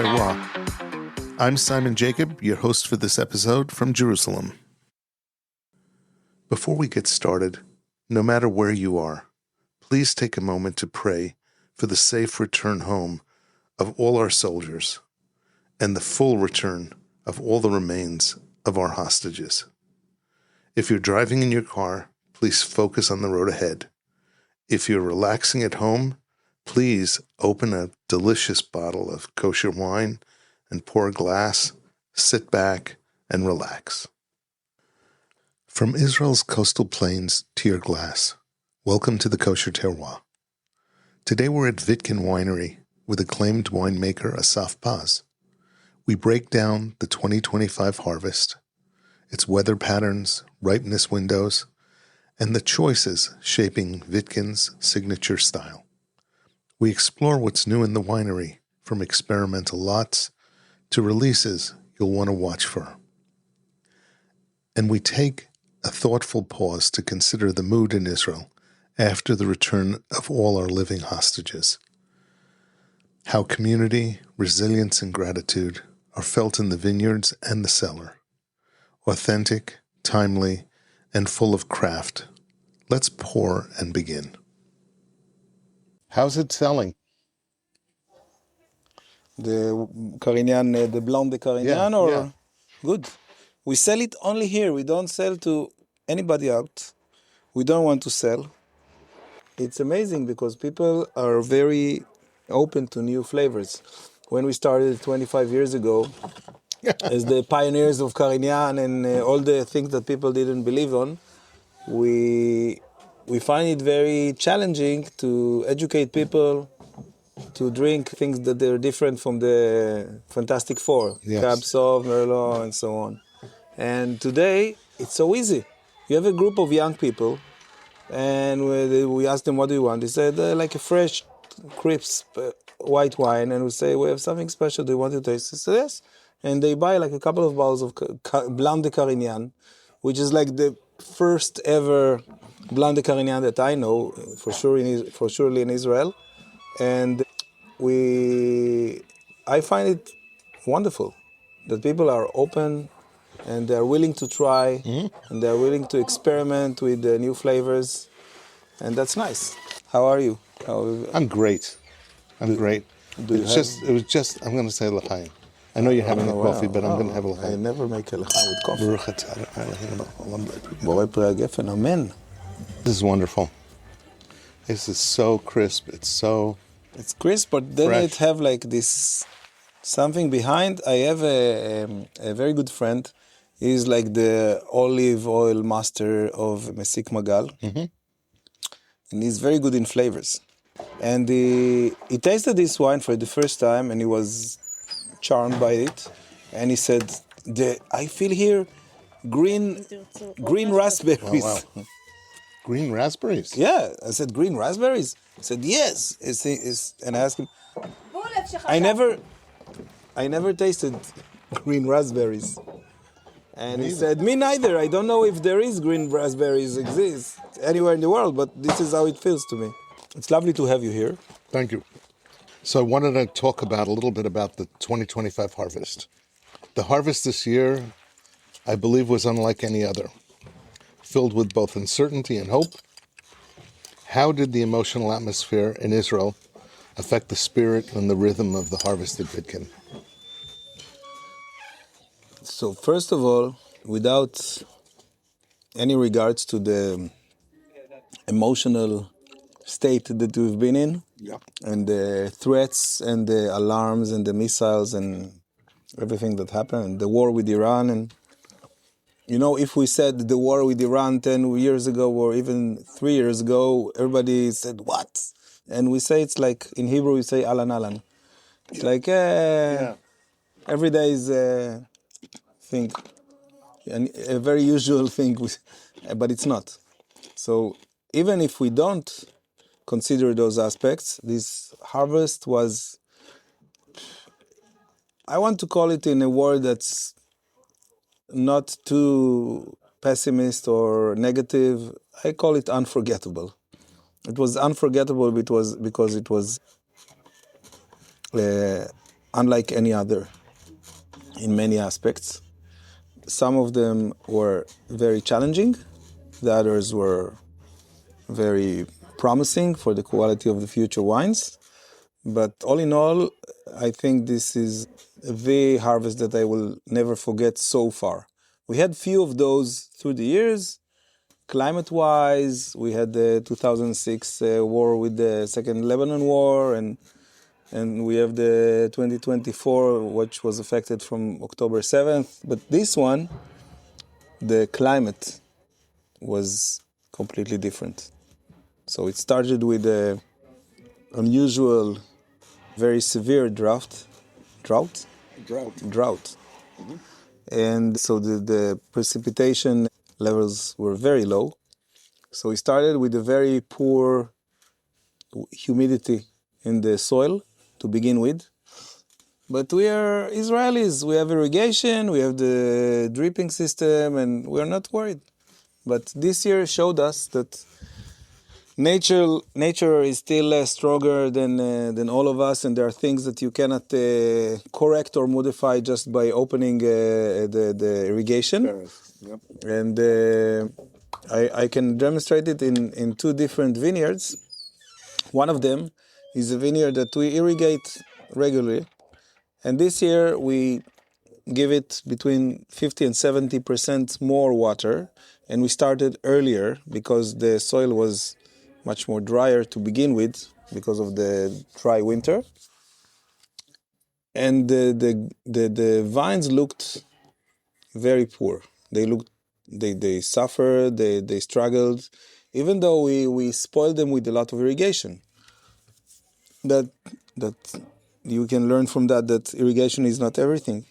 Terroir. I'm Simon Jacob, your host for this episode from Jerusalem. Before we get started, no matter where you are, please take a moment to pray for the safe return home of all our soldiers and the full return of all the remains of our hostages. If you're driving in your car, please focus on the road ahead. If you're relaxing at home, please open a delicious bottle of kosher wine and pour a glass, sit back, and relax. From Israel's coastal plains to your glass, welcome to the Kosher Terroir. Today we're at Vitkin Winery with acclaimed winemaker Assaf Paz. We break down the 2025 harvest, its weather patterns, ripeness windows, and the choices shaping Vitkin's signature style. We explore what's new in the winery, from experimental lots to releases you'll want to watch for. And we take a thoughtful pause to consider the mood in Israel after the return of all our living hostages. How community, resilience, and gratitude are felt in the vineyards and the cellar. Authentic, timely, and full of craft. Let's pour and begin. How's it selling? The Carignan, the Blanc de Carignan, Yeah. Good. We sell it only here. We don't sell to anybody out. We don't want to sell. It's amazing because people are very open to new flavors. When we started 25 years ago, as the pioneers of Carignan and all the things that people didn't believe on, we find it very challenging to educate people to drink things that are different from the Fantastic Four, Yes. Cab Sauv, Merlot, and so on. And today, it's so easy. You have a group of young people, and we ask them, what do you want? They said, like a fresh, crisp white wine, and we say, we have something special, do you want to taste? They say, yes. And they buy like a couple of bottles of Blanc de Carignan, which is like the first ever Blanc de Carignan that I know, for surely in Israel. And I find it wonderful that people are open and they're willing to try and they're willing to experiment with new flavors, and that's nice. How are you? I'm great. I'm great. It was just, I'm going to say l'chaim. I know you're having a coffee, but I'm going to have a I l'chaim. never make a l'chaim with coffee. Baruch atah Elohim. Borei Pri HaGefen, amen. This is wonderful. This is so crisp. It's crisp, but then fresh. it have like this something behind. I have a very good friend. He's like the olive oil master of Mesik Magal. Mm-hmm. And he's very good in flavors. And he tasted this wine for the first time and he was charmed by it. And he said, I feel here green raspberries. Oh, wow. Green raspberries? Yeah, I said, green raspberries? He said, yes. And I asked him, I never tasted green raspberries. And he said, me neither. I don't know if there is green raspberries exist anywhere in the world, but this is how it feels to me. It's lovely to have you here. Thank you. So I wanted to talk a little bit about the 2025 harvest. The harvest this year, I believe, was unlike any other, filled with both uncertainty and hope. How did the emotional atmosphere in Israel affect the spirit and the rhythm of the harvest at Vitkin? So first of all, without any regards to the emotional state that we've been in, and the threats and the alarms and the missiles and everything that happened, and the war with Iran, and if we said the war with Iran 10 years ago or even 3 years ago, everybody said, what? And we say it's like, in Hebrew we say alan alan. It's like, every day is a thing, a very usual thing, but it's not. So even if we don't consider those aspects, this harvest was, I want to call it in a word that's not too pessimist or negative, I call it unforgettable. It was unforgettable because it was unlike any other in many aspects. Some of them were very challenging, the others were very promising for the quality of the future wines. But all in all, I think this is the harvest that I will never forget so far. We had few of those through the years. Climate-wise, we had the 2006 war with the Second Lebanon War, and we have the 2024, which was affected from October 7th. But this one, the climate was completely different. So it started with a unusual, very severe drought. Mm-hmm. And so the precipitation levels were very low. So we started with a very poor humidity in the soil to begin with. But we are Israelis, we have irrigation, we have the dripping system, and we're not worried. But this year showed us that nature is still stronger than all of us, and there are things that you cannot correct or modify just by opening the irrigation. Yep. And I can demonstrate it in two different vineyards. One of them is a vineyard that we irrigate regularly, and this year we give it between 50 and 70% more water, and we started earlier because the soil was much more drier to begin with because of the dry winter. And the vines looked very poor. They suffered, they struggled, even though we spoiled them with a lot of irrigation. That you can learn from that irrigation is not everything.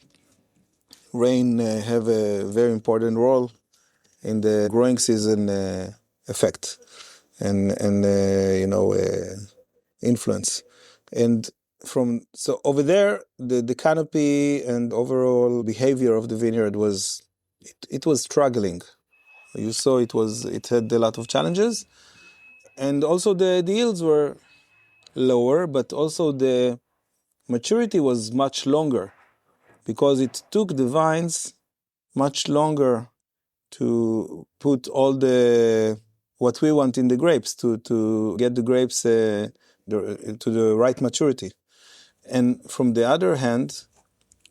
Rain have a very important role in the growing season effect and influence. And so over there, the canopy and overall behavior of the vineyard was struggling. You saw it had a lot of challenges, and also the yields were lower, but also the maturity was much longer because it took the vines much longer to put all what we want in the grapes to get the grapes to the right maturity. And from the other hand,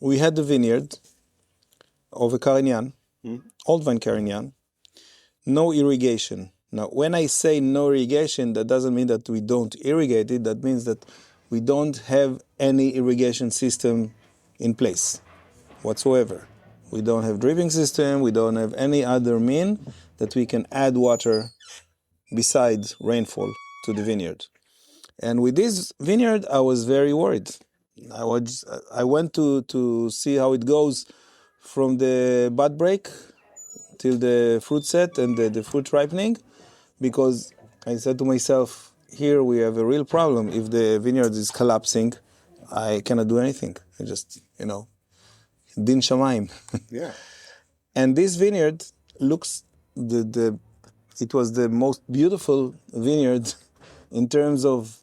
we had the vineyard of a Carignan, old vine Carignan, no irrigation. Now, when I say no irrigation, that doesn't mean that we don't irrigate it. That means that we don't have any irrigation system in place whatsoever. We don't have dripping system. We don't have any other mean that we can add water besides rainfall to the vineyard. And with this vineyard, I was very worried. I went to see how it goes from the bud break till the fruit set and the fruit ripening, because I said to myself, here we have a real problem. If the vineyard is collapsing, I cannot do anything. I just, din shamayim. Yeah. And this vineyard looks, it was the most beautiful vineyard in terms of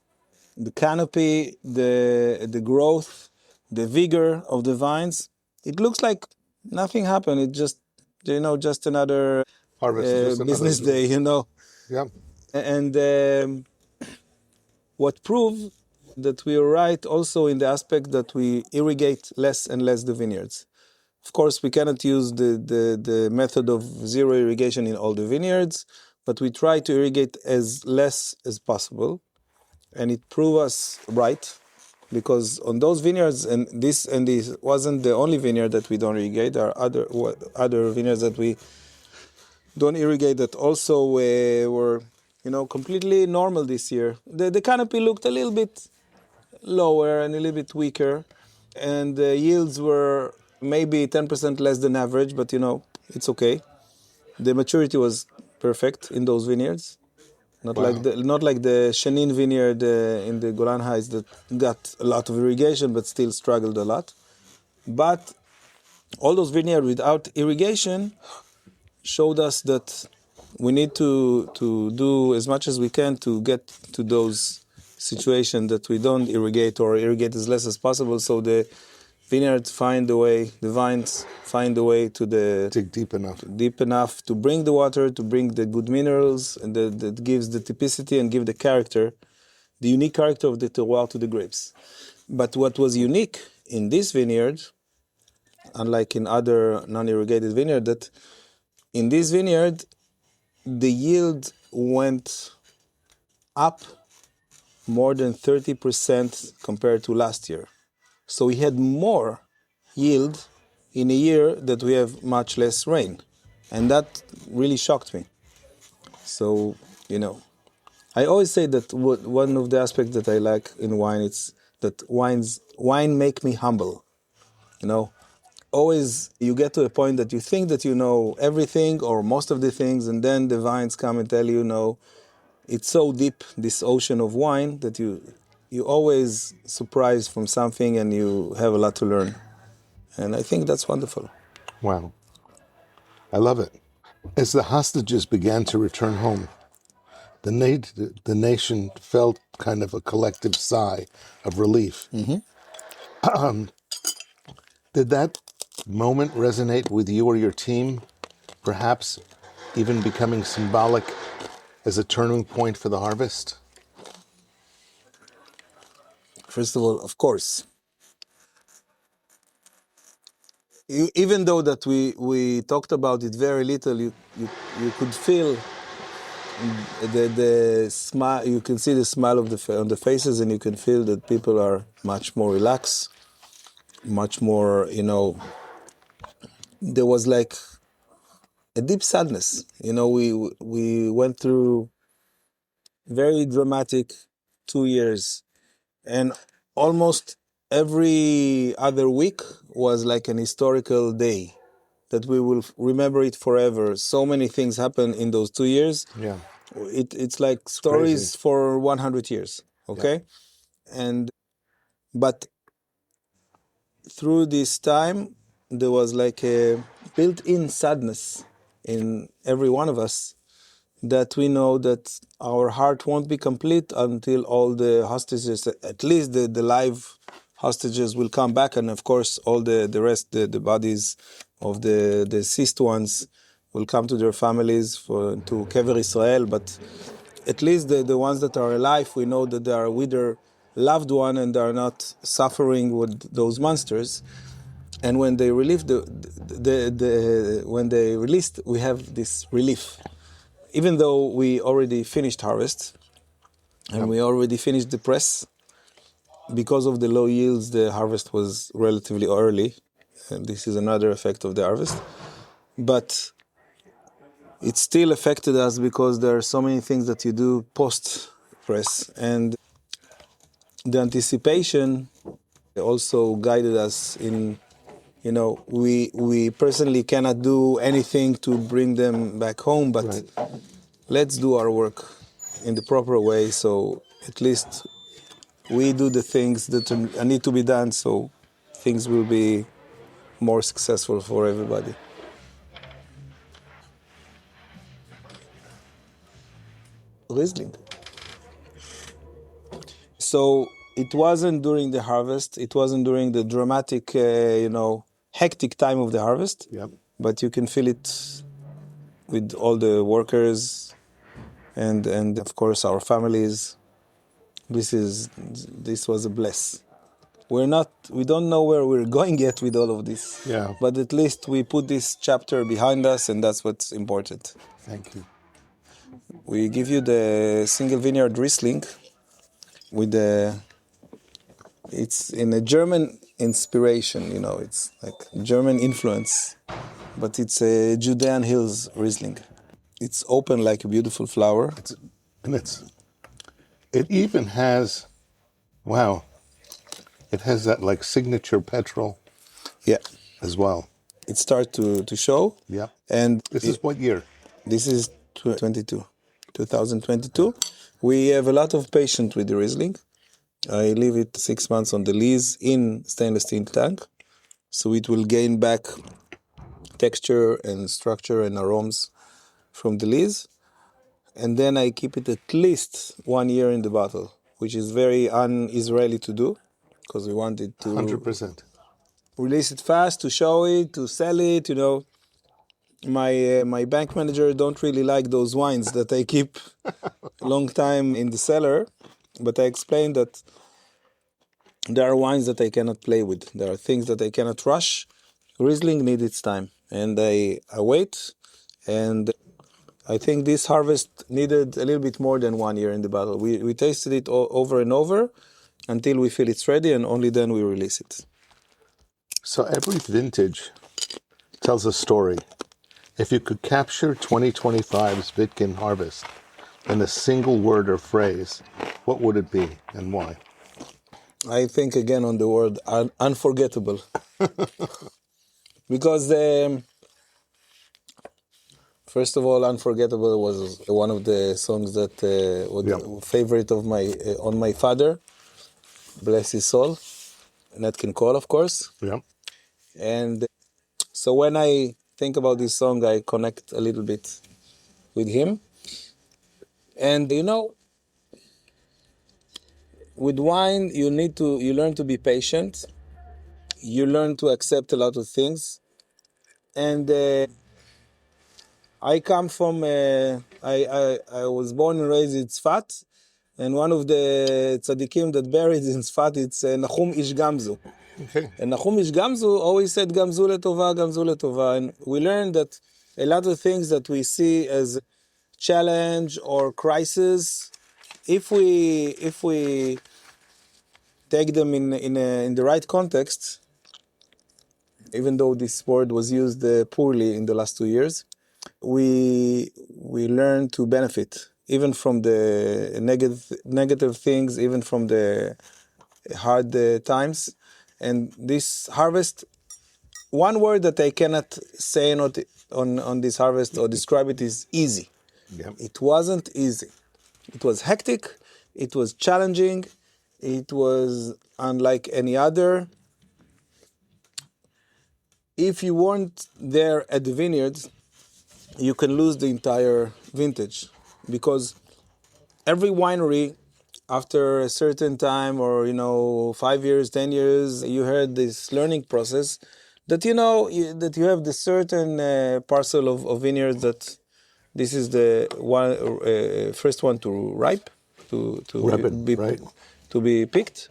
the canopy, the growth, the vigor of the vines. It looks like nothing happened. It just, just another harvest, business day, Yeah. And what proved that we are right also in the aspect that we irrigate less and less the vineyards. Of course, we cannot use the method of zero irrigation in all the vineyards, but we try to irrigate as less as possible. And it proved us right, because on those vineyards, and this wasn't the only vineyard that we don't irrigate. There are other vineyards that we don't irrigate that also were completely normal this year. The canopy looked a little bit lower and a little bit weaker, and the yields were maybe 10% less than average, but it's okay. The maturity was perfect in those vineyards. Not like the Shenin vineyard in the Golan Heights that got a lot of irrigation but still struggled a lot. But all those vineyards without irrigation showed us that we need to do as much as we can to get to those situation that we don't irrigate or irrigate as less as possible, so the vineyards find a way, the vines find a way to dig deep enough to bring the water, to bring the good minerals, and that gives the typicity and give the character, the unique character of the terroir to the grapes. But what was unique in this vineyard, unlike in other non-irrigated vineyard, that in this vineyard, the yield went up more than 30% compared to last year. So we had more yield in a year that we have much less rain. And that really shocked me. So, I always say that one of the aspects that I like in wine is that wine make me humble. Always you get to a point that you think that you know everything or most of the things, and then the vines come and tell you, no, it's so deep, this ocean of wine, that you always surprised from something and you have a lot to learn. And I think that's wonderful. Wow. I love it. As the hostages began to return home, the nation felt kind of a collective sigh of relief. Mm-hmm. Did that moment resonate with you or your team, perhaps even becoming symbolic as a turning point for the harvest? First of all, of course. Even though that we talked about it very little, you could feel the smile. You can see the smile on the faces, and you can feel that people are much more relaxed, much more. There was like a deep sadness. We went through very dramatic 2 years, and almost every other week was like an historical day that we will remember it forever. So many things happened in those 2 years. Yeah. It's like stories crazy. for 100 years, okay? Yeah. But through this time, there was like a built-in sadness in every one of us, that we know that our heart won't be complete until all the hostages, at least the live hostages, will come back, and of course all the rest, the bodies of the deceased ones will come to their families to Kever Israel. But at least the ones that are alive, we know that they are with their loved one and they are not suffering with those monsters. And when they released, we have this relief. Even though we already finished harvest and we already finished the press, because of the low yields, the harvest was relatively early. And this is another effect of the harvest. But it still affected us because there are so many things that you do post-press. And the anticipation also guided us in, we personally cannot do anything to bring them back home, but let's do our work in the proper way, so at least we do the things that need to be done, so things will be more successful for everybody. Riesling. So it wasn't during the harvest, it wasn't during the dramatic, hectic time of the harvest, but you can feel it with all the workers and of course our families. This was a bless. We don't know where we're going yet with all of this. Yeah. But at least we put this chapter behind us, and that's what's important. Thank you. We give you the single vineyard Riesling it's in a German inspiration, it's like German influence, but it's a Judean Hills Riesling. It's open like a beautiful flower. It even has, it has that like signature petrol. Yeah. As well. It starts to show. Yeah. And this is what year? This is 2022. We have a lot of patience with the Riesling. I leave it 6 months on the lees in stainless steel tank, so it will gain back texture and structure and aromas from the lees. And then I keep it at least 1 year in the bottle which is very un-Israeli to do, because we wanted to 100%. release it fast, to show it, to sell it. My bank manager don't really like those wines that I keep a long time in the cellar, but I explained that there are wines that I cannot play with. There are things that I cannot rush. Riesling needs its time, and I wait. And I think this harvest needed a little bit more than 1 year in the bottle. We tasted it over and over until we feel it's ready, and only then we release it. So every vintage tells a story. If you could capture 2025's Vitkin harvest in a single word or phrase, what would it be and why? I think again on the word unforgettable. Because first of all, Unforgettable was one of the songs that was the favorite of my father. Bless his soul. Nat King Cole, of course. Yeah. And so when I think about this song, I connect a little bit with him. And with wine, you learn to be patient. You learn to accept a lot of things. And I come from, I was born and raised in Tzfat, and one of the tzaddikim that buried in Tzfat, it's Nahum Ish Gamzu. Okay. And Nahum Ish Gamzu always said, Gamzu letova, Gamzu letova. And we learned that a lot of things that we see as challenge or crisis, if we take them in the right context, even though this word was used poorly in the last 2 years, we learn to benefit even from the negative things, even from the hard times. And this harvest, one word that I cannot say on this harvest or describe it is easy. Yeah. It wasn't easy. It was hectic. It was challenging. It was unlike any other. If you weren't there at the vineyards, you can lose the entire vintage, because every winery, after a certain time, or 5 years, 10 years, you heard this learning process that that you have the certain parcel of vineyards that this is the one first one to ripe, to be picked,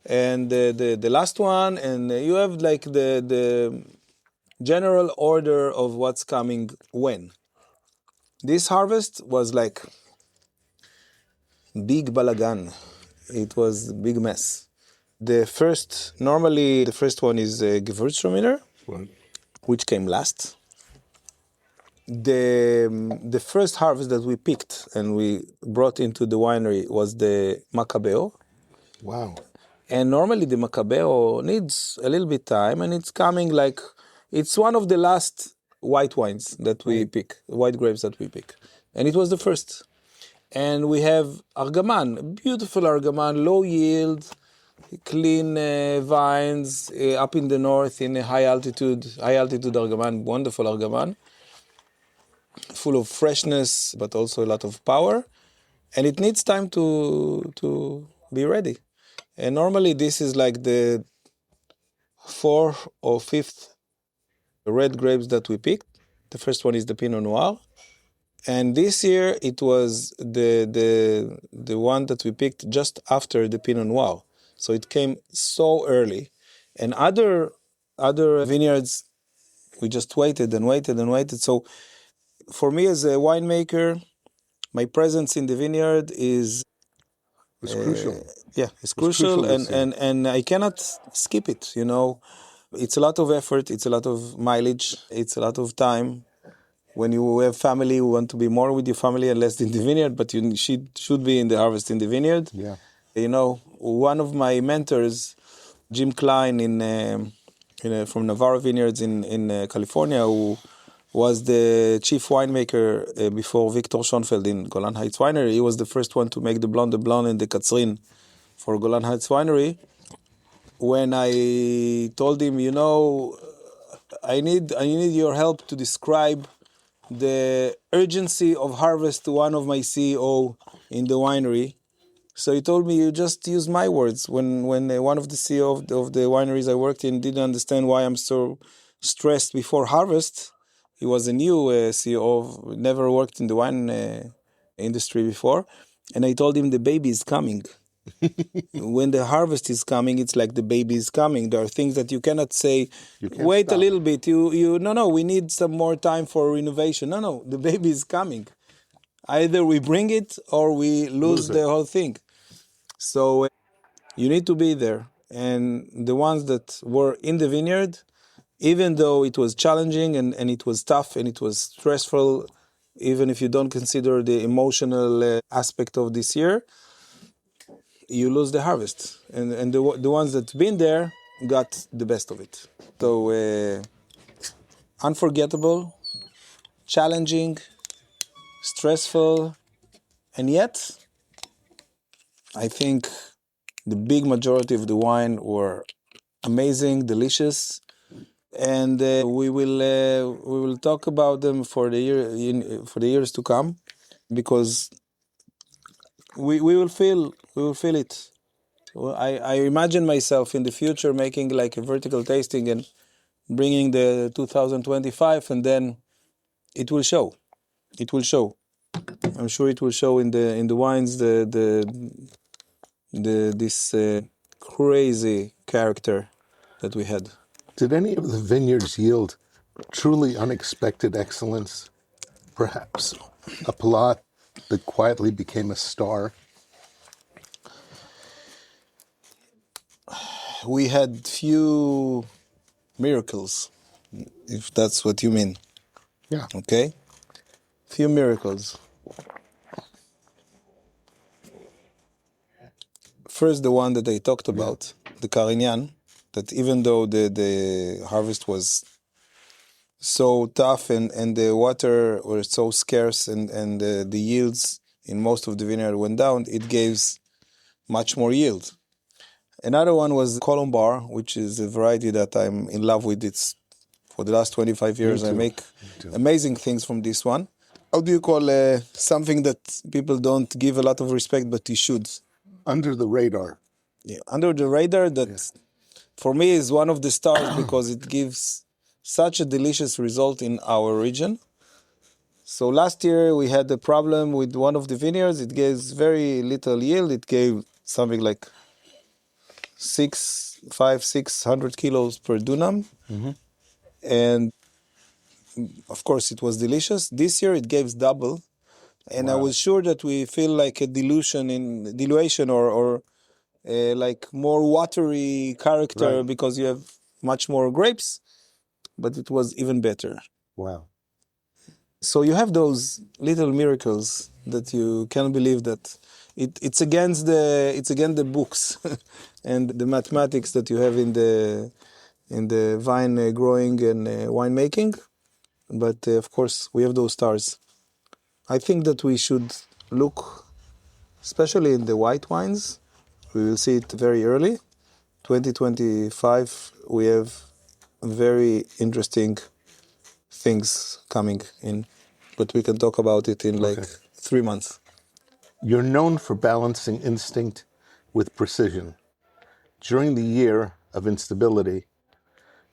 and the last one, and you have like the general order of what's coming when. This harvest was like big balagan. It was a big mess. Normally the first one is Gewurztraminer, which came last. The first harvest that we picked and we brought into the winery was the Macabeo. Wow. And normally the Macabeo needs a little bit time, and it's one of the last white wines that we pick, white grapes that we pick. And it was the first. And we have Argaman, beautiful Argaman, low yield, clean vines up in the north in a high altitude Argaman, wonderful Argaman, full of freshness, but also a lot of power. And it needs time to be ready. And normally this is like the 4th or 5th red grapes that we picked. The first one is the Pinot Noir. And this year it was the one that we picked just after the Pinot Noir. So it came so early. And other vineyards, we just waited and waited and waited. So for me as a winemaker, my presence in the vineyard is crucial. It's crucial, and I cannot skip it, It's a lot of effort, it's a lot of mileage, it's a lot of time. When you have family, you want to be more with your family and less in the vineyard, but you should be in the harvest in the vineyard. Yeah. One of my mentors, Jim Klein from Navarro Vineyards in California, who was the chief winemaker before Victor Schonfeld in Golan Heights Winery. He was the first one to make the Blanc de Blanc and the Katzrin for Golan Heights Winery. When I told him, I need your help to describe the urgency of harvest to one of my CEO in the winery, So he told me, you just use my words. When one of the CEO of the wineries I worked in didn't understand why I'm so stressed before harvest. He was a new CEO, never worked in the wine industry before. And I told him the baby is coming. When the harvest is coming, it's like the baby is coming. There are things that you cannot say, wait a little bit. No, we need some more time for renovation. No, the baby is coming. Either we bring it or we lose the whole thing. So you need to be there. And the ones that were in the vineyard, even though it was challenging and it was tough and it was stressful, even if you don't consider the emotional aspect of this year, you lose the harvest. And the ones that been there got the best of it. So unforgettable, challenging, stressful, and yet I think the big majority of the wine were amazing, delicious, and we will talk about them for the years to come, because we will feel it. Well, I imagine myself in the future making like a vertical tasting and bringing the 2025, and then it will show. It will show. I'm sure it will show in the wines this crazy character that we had. Did any of the vineyards yield truly unexpected excellence? Perhaps a plot that quietly became a star? We had few miracles, if that's what you mean. Yeah. Okay? Few miracles. First, the one that I talked about, the Carignan, that even though the harvest was so tough and the water was so scarce and the yields in most of the vineyard went down, it gave much more yield. Another one was Colombar, which is a variety that I'm in love with. It's for the last 25 years. I make amazing things from this one. How do you call something that people don't give a lot of respect, but you should? Under the radar. Yeah, under the radar, that for me is one of the stars because it gives such a delicious result in our region. So last year we had a problem with one of the vineyards. It gave very little yield. It gave something like 600 kilos per dunam. Mm-hmm. And of course it was delicious. This year it gave double. And I was sure that we feel like a dilution or like more watery character because you have much more grapes, but it was even better. Wow. So you have those little miracles that you can't believe that it's against the books and the mathematics that you have in the vine growing and winemaking. But of course we have those stars. I think that we should look, especially in the white wines. We will see it very early. 2025, we have very interesting things coming in, but we can talk about it in like 3 months. You're known for balancing instinct with precision. During the year of instability,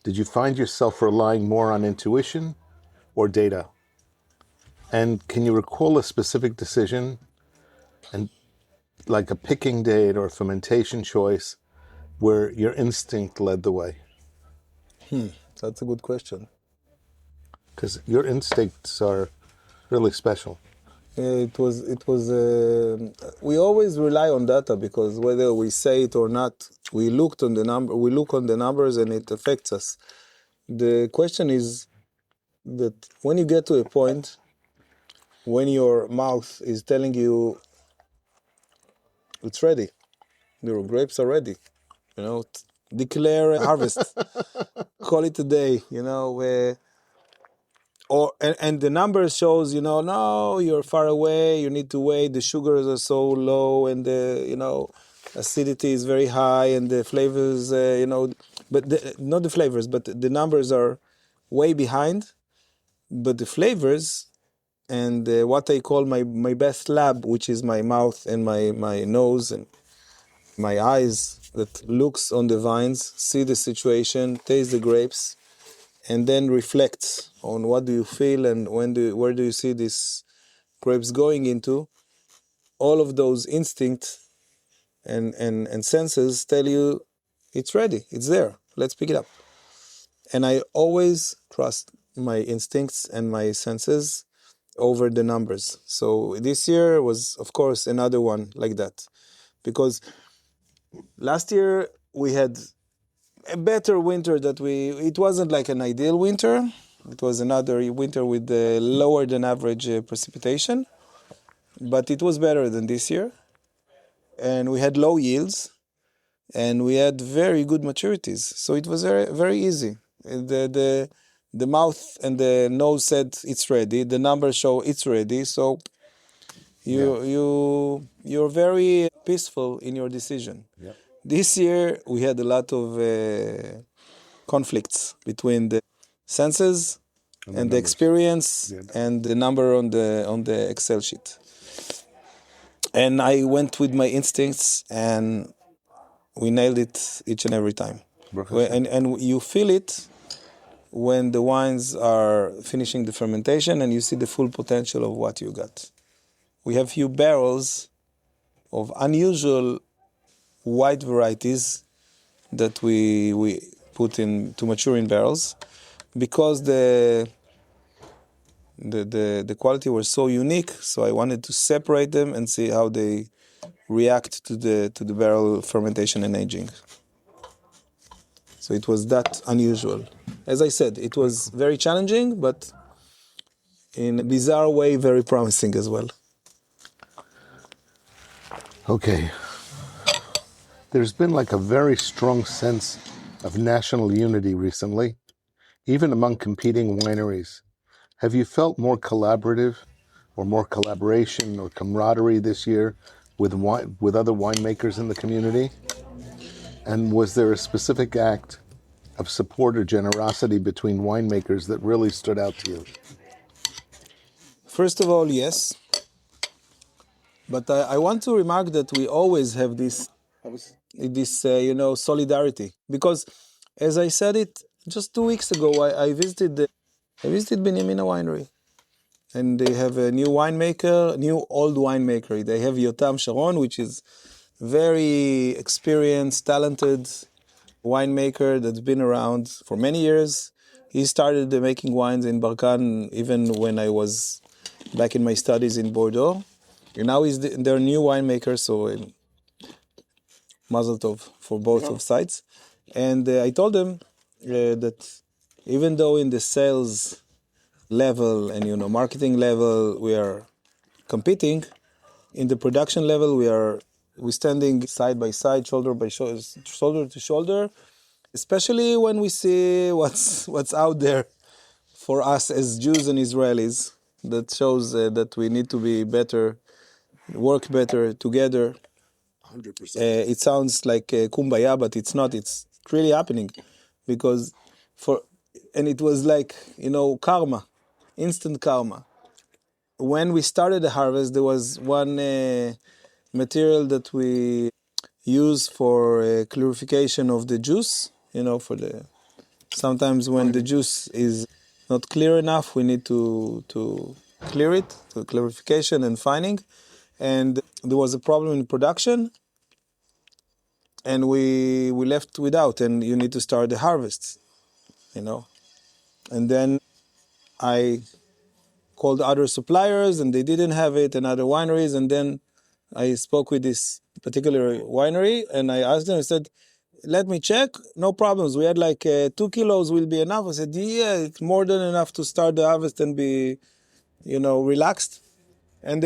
did you find yourself relying more on intuition or data? And can you recall a specific decision, and like a picking date or fermentation choice, where your instinct led the way? That's a good question. Because your instincts are really special. It was. We always rely on data because whether we say it or not, we look on the numbers and it affects us. The question is that when you get to a point when your mouth is telling you it's ready, your grapes are ready, declare harvest, call it a day, and the numbers shows, no, you're far away, you need to wait, the sugars are so low and the, acidity is very high and the flavors, but not the flavors, but the numbers are way behind, but the flavors and what I call my best lab, which is my mouth and my nose and my eyes that looks on the vines, see the situation, taste the grapes, and then reflects on what do you feel and where do you see these grapes going into. All of those instincts and senses tell you it's ready, it's there, let's pick it up. And I always trust my instincts and my senses over the numbers. So this year was, of course, another one like that. Because last year we had a better winter it wasn't like an ideal winter. It was another winter with lower than average precipitation, but it was better than this year. And we had low yields, and we had very good maturities. So it was very, very easy. The mouth and the nose said it's ready. The numbers show it's ready. So you're very peaceful in your decision. Yep. This year we had a lot of conflicts between the senses and the experience and the number on the Excel sheet. And I went with my instincts, and we nailed it each and every time. And you feel it when the wines are finishing the fermentation and you see the full potential of what you got. We have few barrels of unusual white varieties that we put in to mature in barrels because the quality was so unique. So I wanted to separate them and see how they react to the barrel fermentation and aging. So it was that unusual. As I said, it was very challenging, but in a bizarre way, very promising as well. Okay. There's been like a very strong sense of national unity recently, even among competing wineries. Have you felt more collaborative or more collaboration or camaraderie this year with other winemakers in the community? And was there a specific act of support or generosity between winemakers that really stood out to you? First of all, yes. But I want to remark that we always have this solidarity. Because, as I said it just 2 weeks ago, I visited Benjamina Winery. And they have a new old winemaker. They have Yotam Sharon, which is very experienced, talented winemaker that's been around for many years. He started making wines in Barkan even when I was back in my studies in Bordeaux. And now he's their new winemaker, so mazel tov for both of sides. And I told them that even though in the sales level and marketing level we are competing, in the production level we're standing side by side, shoulder to shoulder, especially when we see what's out there for us as Jews and Israelis. That shows that we need to be better, work better together. 100%. It sounds like kumbaya, but it's not. It's really happening, because it was like karma, instant karma. When we started the harvest, there was one material that we use for clarification of the juice. Sometimes when the juice is not clear enough, we need to clear it, to clarification and fining. And there was a problem in production, and we left without, and you need to start the harvest, And then I called other suppliers, and they didn't have it, and other wineries, and then I spoke with this particular winery, and I asked them, I said, let me check, no problems. We had like 2 kilos will be enough. I said, yeah, it's more than enough to start the harvest and be, relaxed. And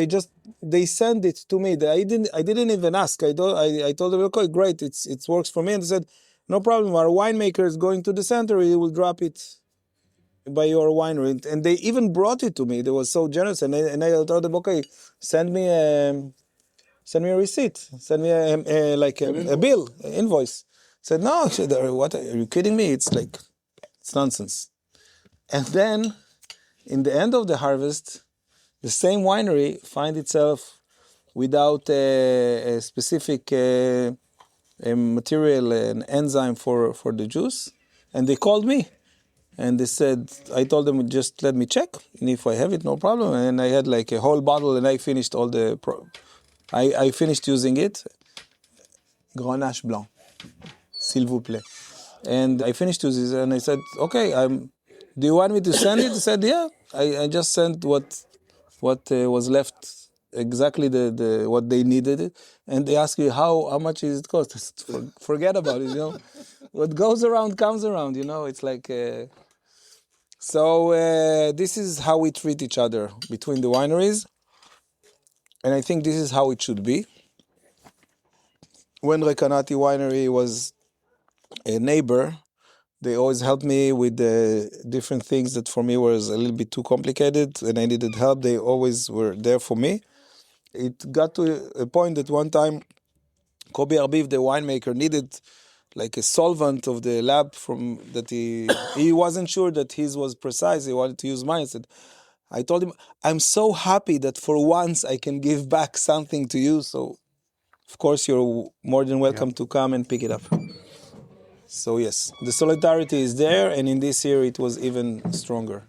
they sent it to me. I didn't even ask. I told them, okay, great, it works for me. And they said, no problem. Our winemaker is going to the center. He will drop it by your winery. And they even brought it to me. They were so generous. And I told them, okay, send me a receipt. Send me a bill, an invoice. I said, no, what, are you kidding me? It's nonsense. And then, in the end of the harvest, the same winery find itself without a specific material, an enzyme for the juice, and they called me. And they said, I told them, just let me check, and if I have it, no problem. And I had like a whole bottle, and I finished all the, I finished using it. Grenache Blanc, s'il vous plaît. And I finished using it, and I said, okay, do you want me to send it? They said, yeah. I just sent what was left, exactly the what they needed. And they ask you, how much is it cost? Forget about it, you know. What goes around comes around, you know. It's like... So this is how we treat each other between the wineries, and I think this is how it should be. When Recanati Winery was a neighbor, they always helped me with the different things that for me was a little bit too complicated, and I needed help. They always were there for me. It got to a point that one time, Kobi Arbiv, the winemaker, needed like a solvent of the lab from that he wasn't sure that his was precise. He wanted to use mine. I told him, I'm so happy that for once I can give back something to you. So, of course, you're more than welcome to come and pick it up. So yes, the solidarity is there, and in this year it was even stronger.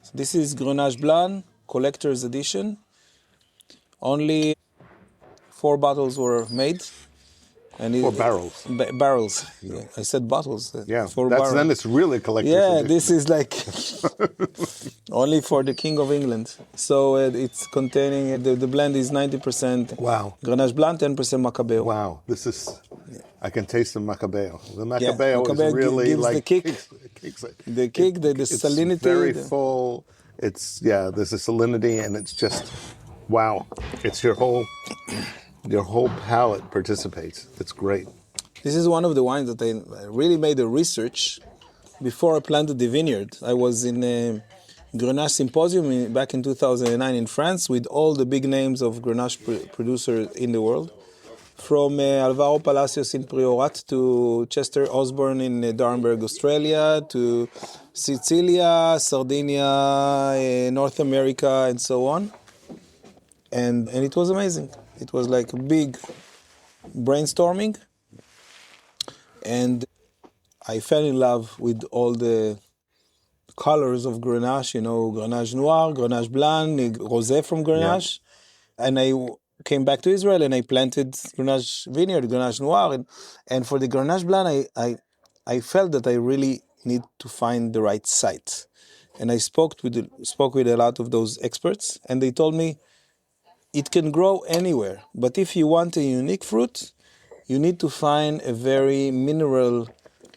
So this is Grenache Blanc, collector's edition. Only 4 bottles were made. And 4 barrels. Barrels. Yeah. I said bottles. Yeah, 4 barrels. Then it's really a collector's edition. This is like only for the King of England. So it's containing, the blend is 90% wow. Grenache Blanc, 10% Macabeo. Wow, this is, I can taste the Macabeo. The Macabeo is really gives like... the kick. The kick, the salinity. It's very full. It's, there's a salinity, and it's just, wow. It's your whole palate participates. It's great. This is one of the wines that I really made a research before I planted the vineyard. I was in a Grenache symposium back in 2009 in France with all the big names of Grenache producers in the world. From Alvaro Palacios in Priorat to Chester Osborne in Darmberg, Australia, to Sicilia, Sardinia, North America, and so on. And it was amazing. It was like a big brainstorming, and I fell in love with all the colors of Grenache, Grenache Noir, Grenache Blanc, Rosé from Grenache. Yeah. And I came back to Israel and I planted Grenache Vineyard, Grenache Noir. And for the Grenache Blanc, I felt that I really need to find the right site. And I spoke with a lot of those experts, and they told me, it can grow anywhere, but if you want a unique fruit, you need to find a very mineral,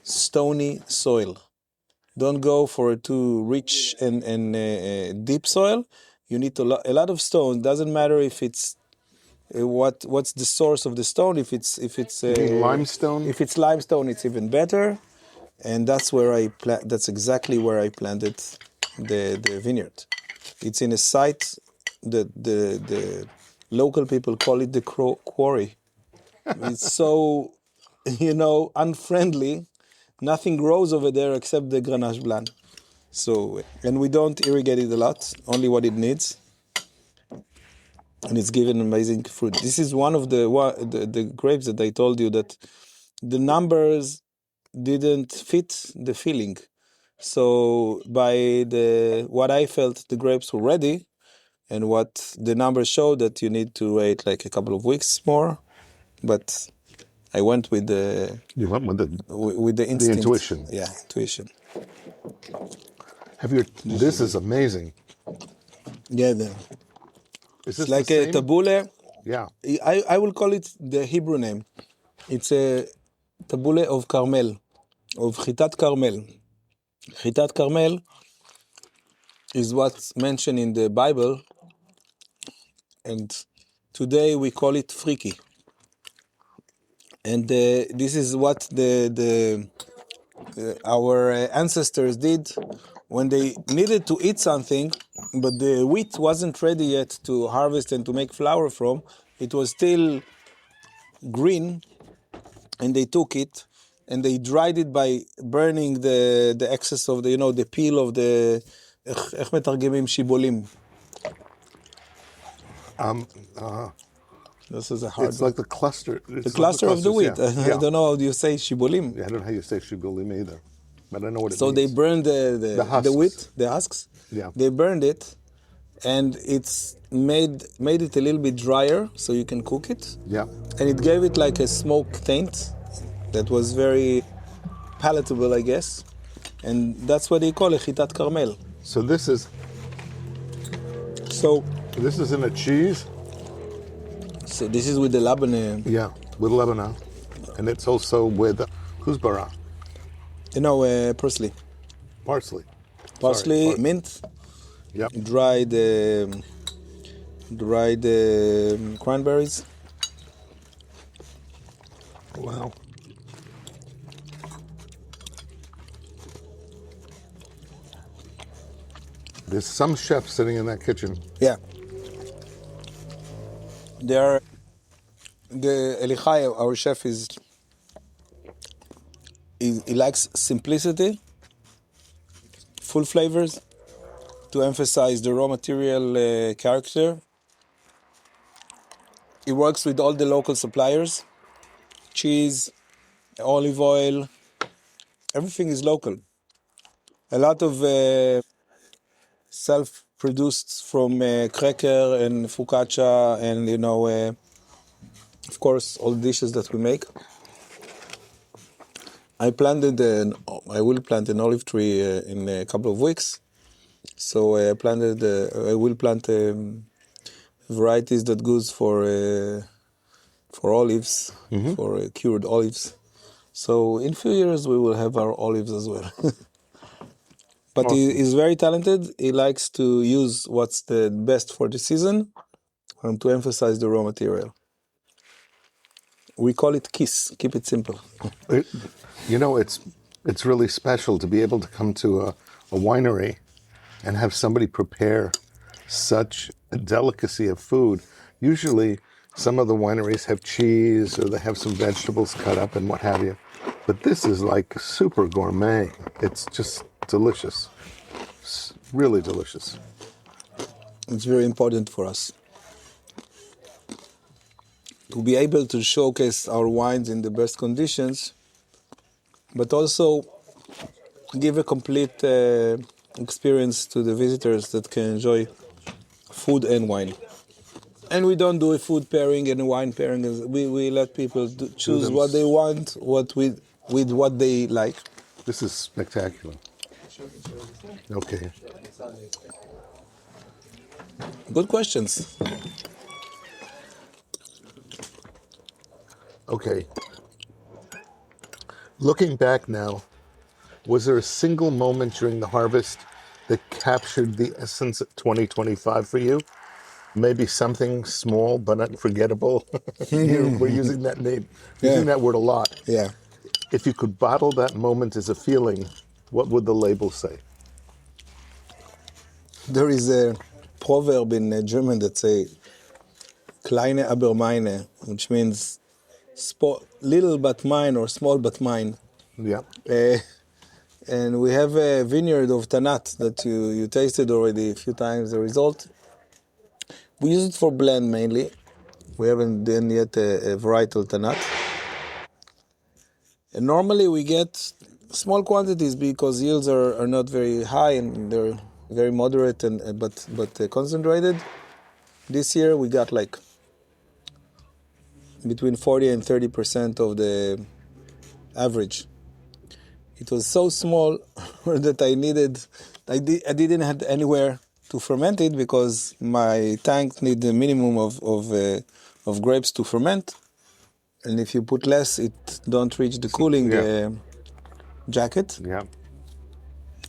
stony soil. Don't go for a too rich and deep soil. You need a lot of stone. Doesn't matter if it's what's the source of the stone. If it's limestone. If it's limestone, it's even better. And that's where that's exactly where I planted the vineyard. It's in a site. The local people call it the quarry. It's so, unfriendly. Nothing grows over there except the Grenache Blanc. So, and we don't irrigate it a lot, only what it needs. And it's given amazing fruit. This is one of the grapes that I told you that the numbers didn't fit the feeling. So by what I felt, the grapes were ready. And what the numbers show that you need to wait like a couple of weeks more, but I went with the instinct. The intuition. Yeah, intuition. This is amazing. Yeah, is this like a tabbouleh. Yeah. I will call it the Hebrew name. It's a tabbouleh of Carmel, of Chitat Carmel. Chitat Carmel is what's mentioned in the Bible. And today we call it friki. And this is what our ancestors did when they needed to eat something, but the wheat wasn't ready yet to harvest and to make flour from. It was still green, and they took it and they dried it by burning the excess of the peel of the איך מתרגמים שיבולים? This is a hard It's one. like the cluster. The cluster of the wheat. Yeah. I don't know how do you say shibolim. Yeah, I don't know how you say shibulim either, but I know what it So means. they burned the husks. wheat, the husks. Yeah. They burned it, and it's made it a little bit drier so you can cook it. Yeah. And it gave it like a smoke taint that was very palatable, I guess. And that's what they call a chitat carmel. So this is in a cheese. So this is with the Lebanon. Yeah, with Lebanon, and it's also with kuzbara, Parsley. parsley. Parsley, mint, Yeah. dried cranberries. Wow. There's some chef sitting in that kitchen. Yeah. The Elichai, our chef, he likes simplicity, full flavors, to emphasize the raw material character. He works with all the local suppliers, cheese, olive oil, everything is local. A lot of self-produced from cracker and focaccia and, of course, all the dishes that we make. I will plant an olive tree in a couple of weeks. So I will plant varieties that goes for olives, for cured olives. So in a few years we will have our olives as well. But Awesome. he is very talented. He likes to use what's the best for the season and to emphasize the raw material. We call it KISS, keep it simple. It's really special to be able to come to a winery and have somebody prepare such a delicacy of food. Usually, some of the wineries have cheese or they have some vegetables cut up and what have you. But this is like super gourmet. It's just delicious. It's really delicious. It's very important for us to be able to showcase our wines in the best conditions, but also give a complete experience to the visitors that can enjoy food and wine. And we don't do a food pairing and a wine pairing. We let people choose what they want, with what they like. This is spectacular. Okay. Good questions. Okay. Looking back now, was there a single moment during the harvest that captured the essence of 2025 for you? Maybe something small but unforgettable. We're using that name, using that word a lot. Yeah. If you could bottle that moment as a feeling, what would the label say? There is a proverb in German that says "kleine aber meine," which means little but mine or small but mine. Yeah. And we have a vineyard of Tanat that you tasted already a few times. The result, we use it for blend mainly. We haven't done yet a varietal Tanat. And normally we get small quantities because yields are not very high and they're very moderate but concentrated. This year we got like between 40 and 30% of the average. It was so small that I didn't have anywhere to ferment it because my tank need the minimum of grapes to ferment. And if you put less, it don't reach the cooling jacket. Yeah.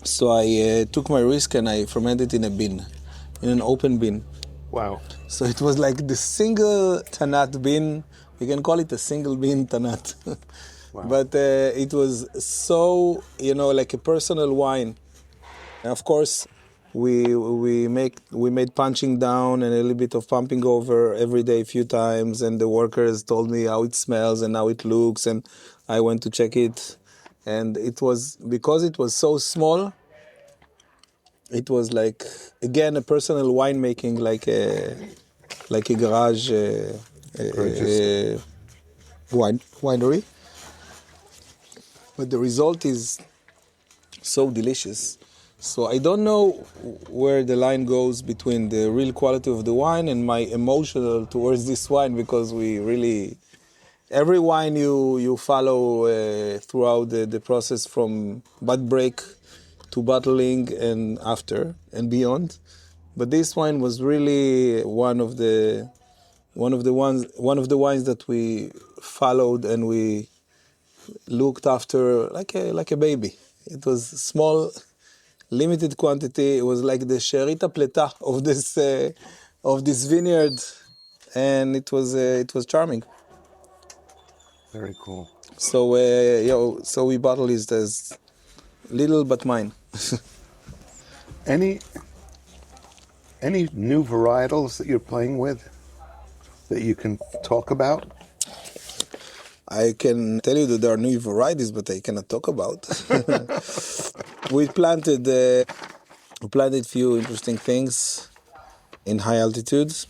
So I took my risk and I fermented in an open bin. Wow. So it was like the single Tanat bin. We can call it a single bin Tanat. Wow. But it was so, like a personal wine. And of course, we made punching down and a little bit of pumping over every day a few times, and the workers told me how it smells and how it looks, and I went to check it. And it was, because it was so small, it was like, again, a personal winemaking, like like a garage winery. But the result is so delicious. So I don't know where the line goes between the real quality of the wine and my emotional towards this wine, because we really, every wine you follow throughout the process from bud break to bottling and after and beyond. But this wine was really one of the wines that we followed and we looked after like a baby. It was small, limited quantity. It was like the sherita pleta of this vineyard, and it was charming. Very cool. So so we bottle it as little but mine. Any new varietals that you're playing with that you can talk about? I can tell you that there are new varieties, but I cannot talk about. We planted few interesting things in high altitudes.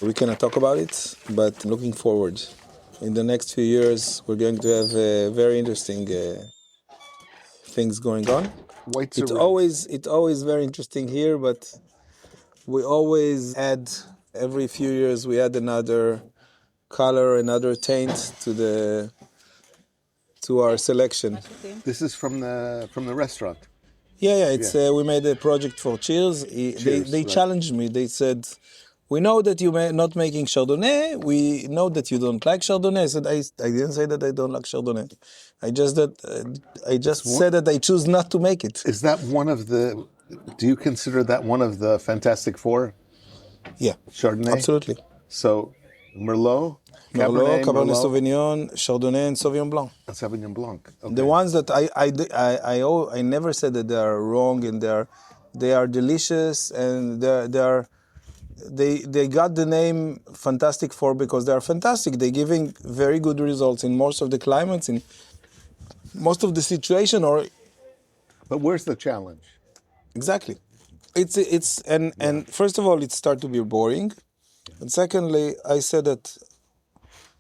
We cannot talk about it, but looking forward. In the next few years, we're going to have very interesting things going on. It's always very interesting here, but we always add, every few years we add another color, another taint to our selection. This is from the restaurant. Yeah. It's we made a project for Cheers. They challenged me. They said, "We know that you're not making Chardonnay. We know that you don't like Chardonnay." I said, "I didn't say that I don't like Chardonnay. I just said that I choose not to make it." Is that one of the? Do you consider that one of the Fantastic Four? Yeah, Chardonnay. Absolutely. So Merlot, Cabernet Sauvignon, Chardonnay, and Sauvignon Blanc. And Sauvignon Blanc. Okay. The ones that I never said that they are wrong, and they are delicious, and they got the name Fantastic Four because they are fantastic. They're giving very good results in most of the climates, in most of the situation. But where's the challenge? Exactly. And first of all, it started to be boring. And secondly, I said that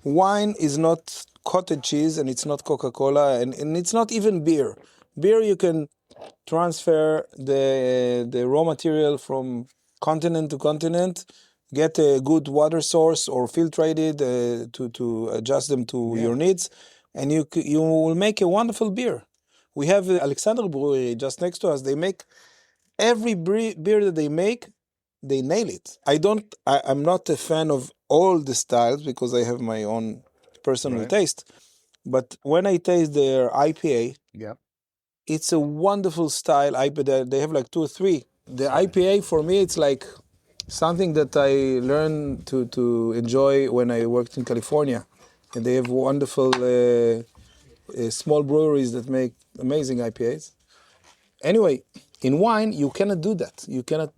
wine is not cottage cheese, and it's not Coca-Cola, and it's not even beer. Beer, you can transfer the raw material from continent to continent, get a good water source or filtrate it to adjust them to your needs, and you will make a wonderful beer. We have Alexander Brewery just next to us. They make every beer that they make, they nail it. I'm not a fan of all the styles because I have my own personal taste. But when I taste their IPA, it's a wonderful style IPA. They have like 2 or 3. The IPA for me, it's like something that I learned to enjoy when I worked in California. And they have wonderful small breweries that make amazing IPAs. Anyway, in wine, you cannot do that. You cannot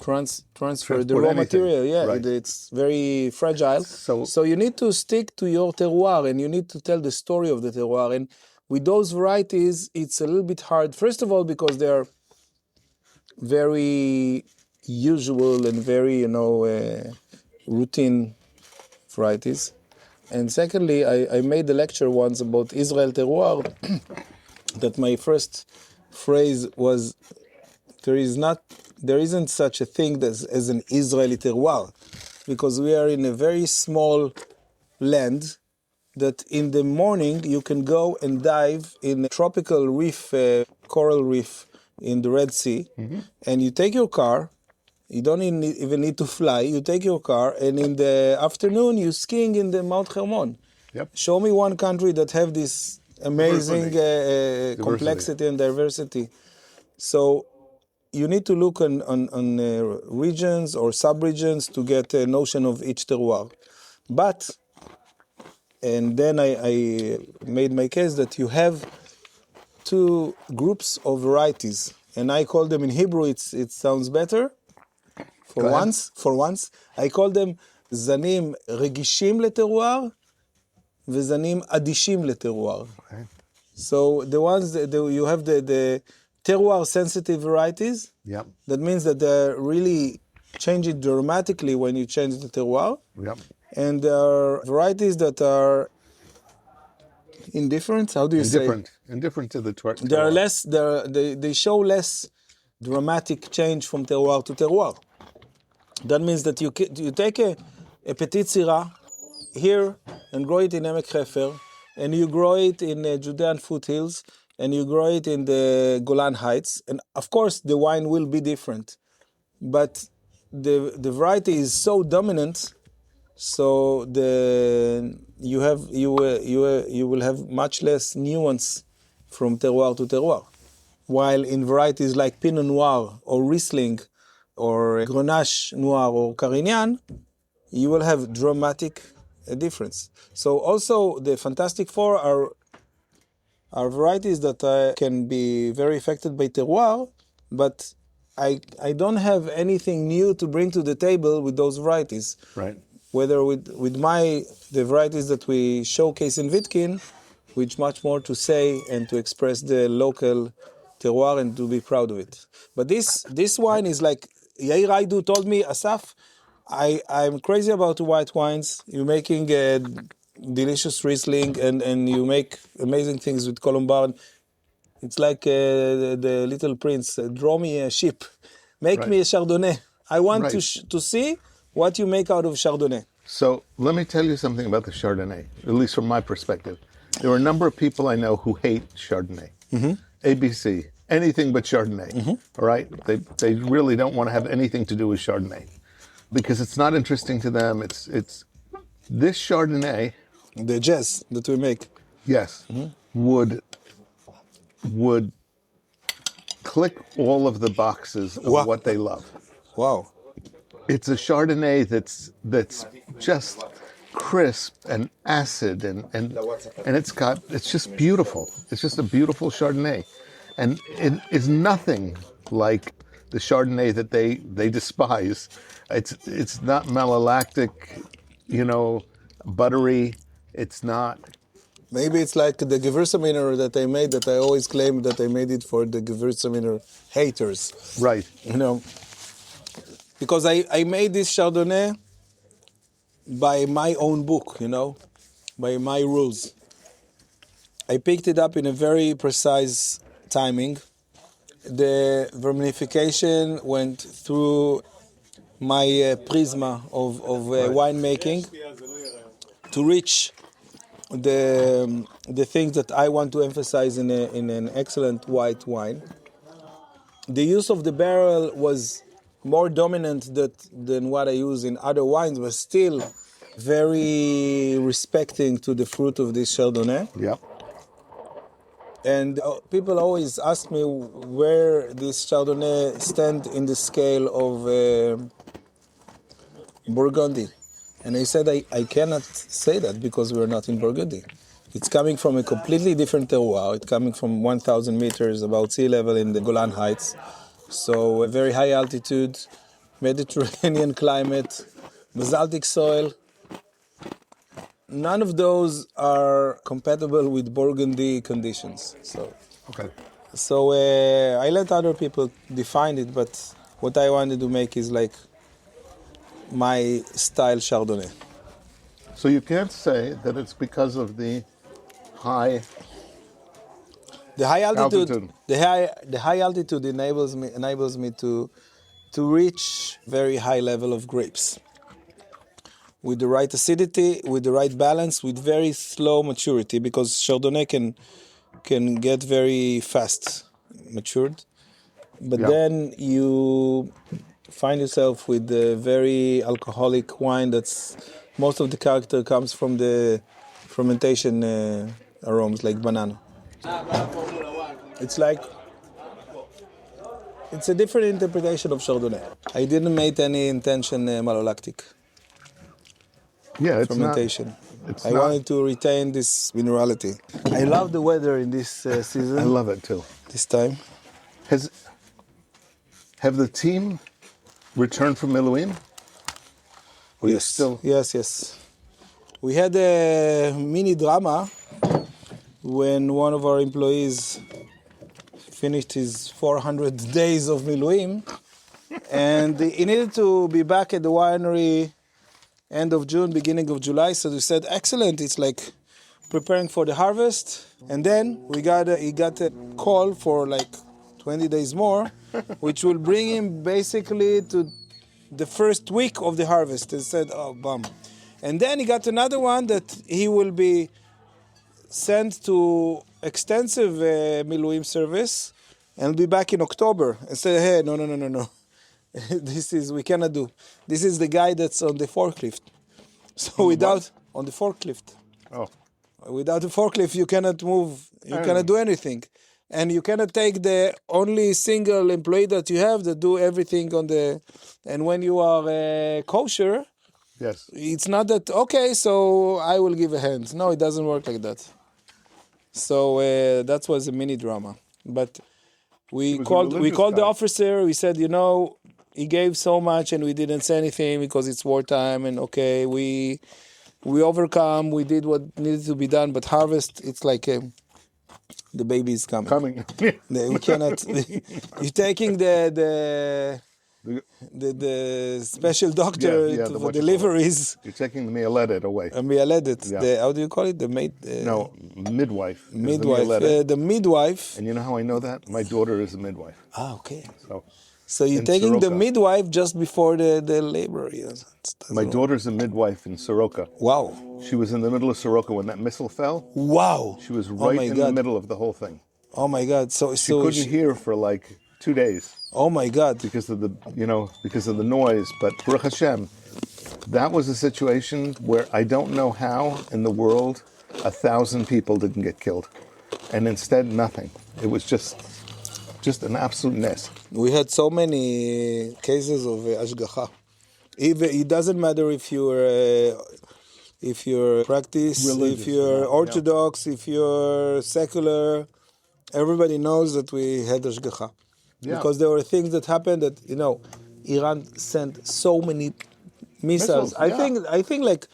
transfer the raw material. It's very fragile. So you need to stick to your terroir, and you need to tell the story of the terroir. And with those varieties, it's a little bit hard. First of all, because they're very usual and very, routine varieties. And secondly, I made a lecture once about Israel terroir that my first phrase was, there isn't such a thing as an Israeli terroir, because we are in a very small land that in the morning you can go and dive in a tropical reef, coral reef in the Red Sea, and you take your car. You don't even need to fly. You take your car, and in the afternoon you're skiing in the Mount Hermon. Show me one country that have this amazing complexity and diversity. So you need to look on regions or sub-regions to get a notion of each terroir. And then I made my case that you have 2 groups of varieties, and I call them in Hebrew, it sounds better. For once, I call them זנים רגישים לטרואר וזנים אדישים לטרואר. So the ones that you have the terroir sensitive varieties. That means that they're really change it dramatically when you change the terroir. Yep. And there are varieties that are indifferent. How do you say? Indifferent to the terroir. They are less. They show less dramatic change from terroir to terroir. That means that you take a petit syrah here and grow it in Emek Hefer, and you grow it in Judean foothills, and you grow it in the Golan Heights, and of course the wine will be different, but the variety is so dominant, so you will have much less nuance from terroir to terroir. While in varieties like Pinot Noir or Riesling or Grenache Noir or Carignan, you will have dramatic difference. So also the Fantastic Four are varieties that can be very affected by terroir, but I don't have anything new to bring to the table with those varieties. Right. Whether with the varieties that we showcase in Vitkin, which much more to say and to express the local terroir and to be proud of it. But this wine is like, Yair Aidu told me, Assaf, I'm crazy about white wines. You're making a delicious Riesling and you make amazing things with Colombard. It's like the little prince, draw me a ship, make me a Chardonnay. I want to see what you make out of Chardonnay. So let me tell you something about the Chardonnay, at least from my perspective. There are a number of people I know who hate Chardonnay. Mm-hmm. ABC, anything but Chardonnay, all right? They really don't want to have anything to do with Chardonnay because it's not interesting to them. It's this Chardonnay. The jazz that we make. Yes, would click all of the boxes of what they love. Wow. It's a Chardonnay that's just crisp and acid and it's just beautiful. It's just a beautiful Chardonnay. And it is nothing like the Chardonnay that they despise. It's not malolactic, buttery. It's not. Maybe it's like the Gewurztraminer that I made, that I always claim that I made it for the Gewurztraminer haters. Right. Because I made this Chardonnay by my own book, by my rules. I picked it up in a very precise timing. The verminification went through my prisma of winemaking to reach the things that I want to emphasize in an excellent white wine. The use of the barrel was more dominant than what I use in other wines, but still very respecting to the fruit of this Chardonnay. Yep. And people always ask me where this Chardonnay stand in the scale of Burgundy. And I said I cannot say that because we're not in Burgundy. It's coming from a completely different terroir. It's coming from 1,000 meters above sea level in the Golan Heights. So a very high altitude, Mediterranean climate, basaltic soil. None of those are compatible with Burgundy conditions. So I let other people define it, but what I wanted to make is like my style Chardonnay. So you can't say that it's because of the high altitude. The high altitude enables me to reach very high level of grapes with the right acidity, with the right balance, with very slow maturity, because Chardonnay can get very fast matured, but then you find yourself with a very alcoholic wine that's most of the character comes from the fermentation aromas like banana. It's a different interpretation of Chardonnay. I didn't make any intention malolactic fermentation. I wanted to retain this minerality. I love the weather in this season. I love it too. This time. Have the team returned from Miluim? Yes. Yes. We had a mini drama when one of our employees finished his 400 days of Miluim And he needed to be back at the winery end of June, beginning of July. So we said, excellent. It's like preparing for the harvest. And then he got a call for like 20 days more, which will bring him basically to the first week of the harvest. And said, oh, bum. And then he got another one that he will be sent to extensive Miluim service and be back in October. And say, hey, no. We cannot do. This is the guy that's on the forklift. So on the forklift. Oh. Without the forklift, you cannot move. You cannot do anything. And you cannot take the only single employee that you have that do everything on the... And when you are kosher, yes, it's not that, okay, so I will give a hand. No, it doesn't work like that. So that was a mini drama. But we called the officer. We said, he gave so much and we didn't say anything because it's wartime. And okay, we overcome. We did what needed to be done. But harvest, it's like the baby is coming. We cannot. You're taking the special doctor for deliveries. You're taking the mialedet away. Mialedet. Yeah. How do you call it? The maid? No, midwife. Midwife. The midwife. And you know how I know that? My daughter is a midwife. Ah, okay. So you're taking the midwife just before the labor. Yes. My daughter's a midwife in Soroka. Wow. She was in the middle of Soroka when that missile fell. Wow. She was right in the middle of the whole thing. Oh my God. So she couldn't hear for like 2 days. Oh my God. Because of the noise. But Baruch Hashem, that was a situation where I don't know how in the world 1,000 people didn't get killed. And instead, nothing. It was just an absolute mess. We had so many cases of ashgacha. It doesn't matter if you're practice, religious, if you're Orthodox, if you're secular. Everybody knows that we had ashgacha. Yeah. Because there were things that happened that, Iran sent so many missiles. I think like,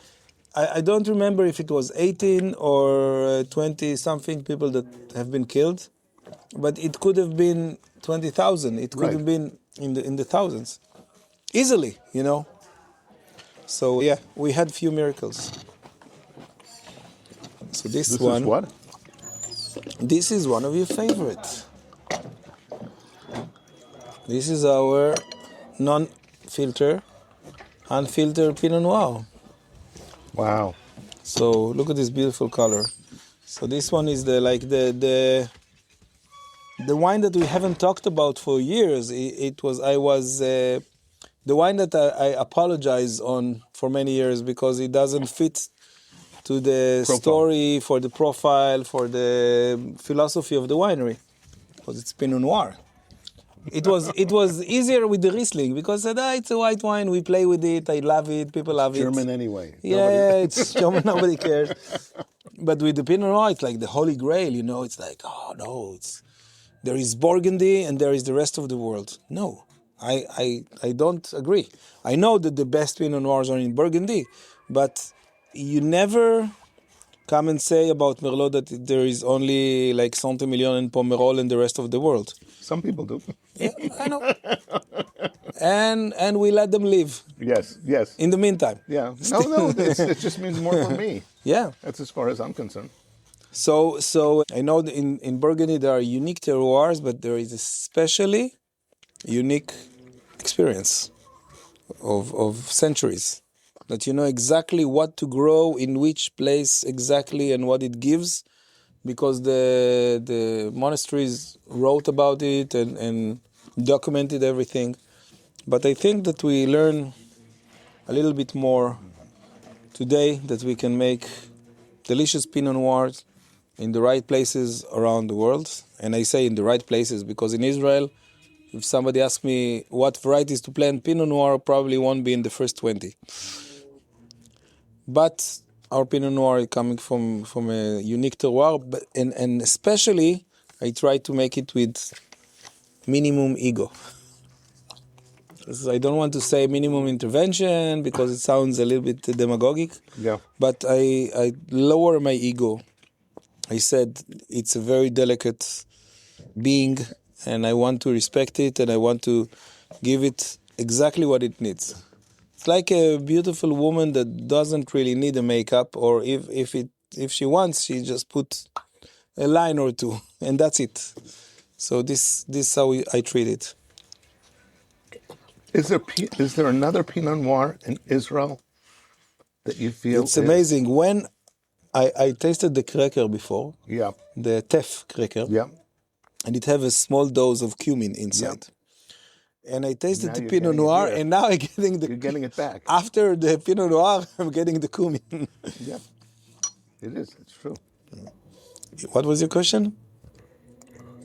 I don't remember if it was 18 or 20 something people that have been killed, but it could have been 20,000. It could have been in the thousands. Easily, So yeah, we had few miracles. So this one. Is what? This is one of your favorites. This is our unfiltered Pinot Noir. Wow. So look at this beautiful color. So this one is the wine that we haven't talked about for years. The wine that I apologize on for many years because it doesn't fit to the story, for the profile, for the philosophy of the winery, because it's Pinot Noir. It was easier with the Riesling because it's a white wine. We play with it. I love it. People love it. German anyway. Yeah, it's German. Nobody cares. But with the Pinot Noir, it's like the Holy Grail. It's like, oh no, there is Burgundy and there is the rest of the world. No, I don't agree. I know that the best Pinot Noirs are in Burgundy, but you never come and say about Merlot that there is only like Saint-Emilion and Pomerol and the rest of the world. Some people do. Yeah, I know. And we let them live. Yes. In the meantime. Yeah. No, it just means more for me. Yeah. That's as far as I'm concerned. So I know that in Burgundy there are unique terroirs, but there is especially unique experience of centuries. That you know exactly what to grow in which place exactly and what it gives, because the monasteries wrote about it and documented everything. But I think that we learn a little bit more today, that we can make delicious Pinot Noirs in the right places around the world. And I say in the right places because in Israel, if somebody asks me what varieties to plant Pinot Noir, probably won't be in the first 20. But our Pinot Noir is coming from a unique terroir, and especially I try to make it with minimum ego. I don't want to say minimum intervention because it sounds a little bit demagogic. Yeah. But I lower my ego. I said it's a very delicate being, and I want to respect it, and I want to give it exactly what it needs. It's like a beautiful woman that doesn't really need a makeup, or if she wants, she just put a line or two, and that's it. So this is how I treat it. Is there another Pinot Noir in Israel that you feel It's amazing. When I tasted the cracker before, Yeah, the teff cracker, yeah. and it have a small dose of cumin inside. And I tasted Now the you're Pinot getting it Noir, here. and now I'm getting You're getting it back. After the Pinot Noir, I'm getting the cumin. Yep, it is. It's true. What was your question?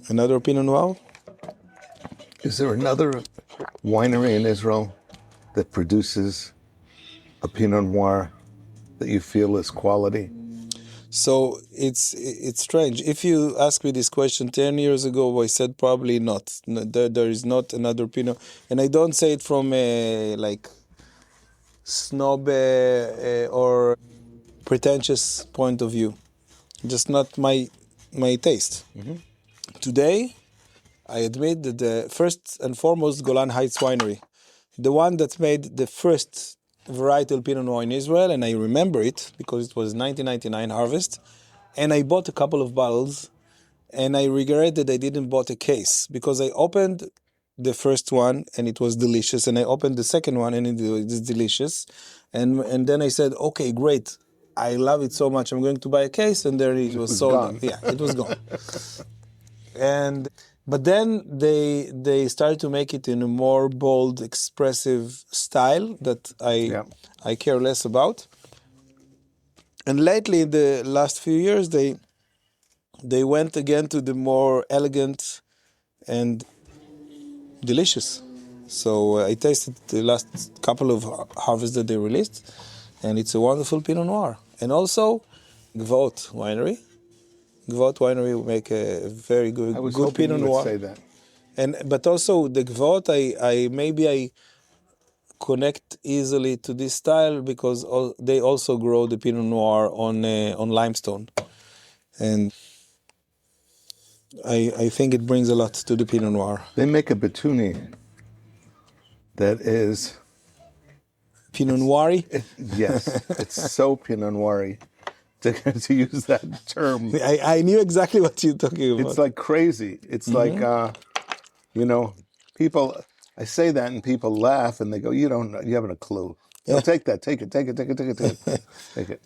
Another Pinot Noir? Is there another winery in Israel that produces a Pinot Noir that you feel is quality? So it's strange. If you asked me this question 10 years ago, I said probably not. No, there is not another Pinot. And I don't say it from a like snob or pretentious point of view. Just not my taste. Mm-hmm. Today, I admit that the first and foremost Golan Heights Winery, the one that made the first varietal Pinot Noir in Israel, and I remember it because it was 1999 harvest, and I bought a couple of bottles, and I regret that I didn't bought a case because I opened the first one and it was delicious, and I opened the second one and it was delicious, and then I said, okay, great, I love it so much, I'm going to buy a case, and there it was sold. gone. Yeah, it was gone. But then they started to make it in a more bold, expressive style that I care less about. And lately, in the last few years, they went again to the more elegant and delicious. So I tasted the last couple of harvests that they released, and it's a wonderful Pinot Noir. And also, Gewurztraminer Winery. Gewurztraminer Winery will make a very good Pinot Noir. Say that. But also the Gewurztraminer, I connect easily to this style because they also grow the Pinot Noir on limestone, and I think it brings a lot to the Pinot Noir. They make a Batuni that is Pinot Noir. Yes, it's so Pinot Noir to use that term. I knew exactly what you're talking about. It's like crazy. It's like, people, I say that and people laugh and they go, you haven't a clue. No, take that, take it. Take it.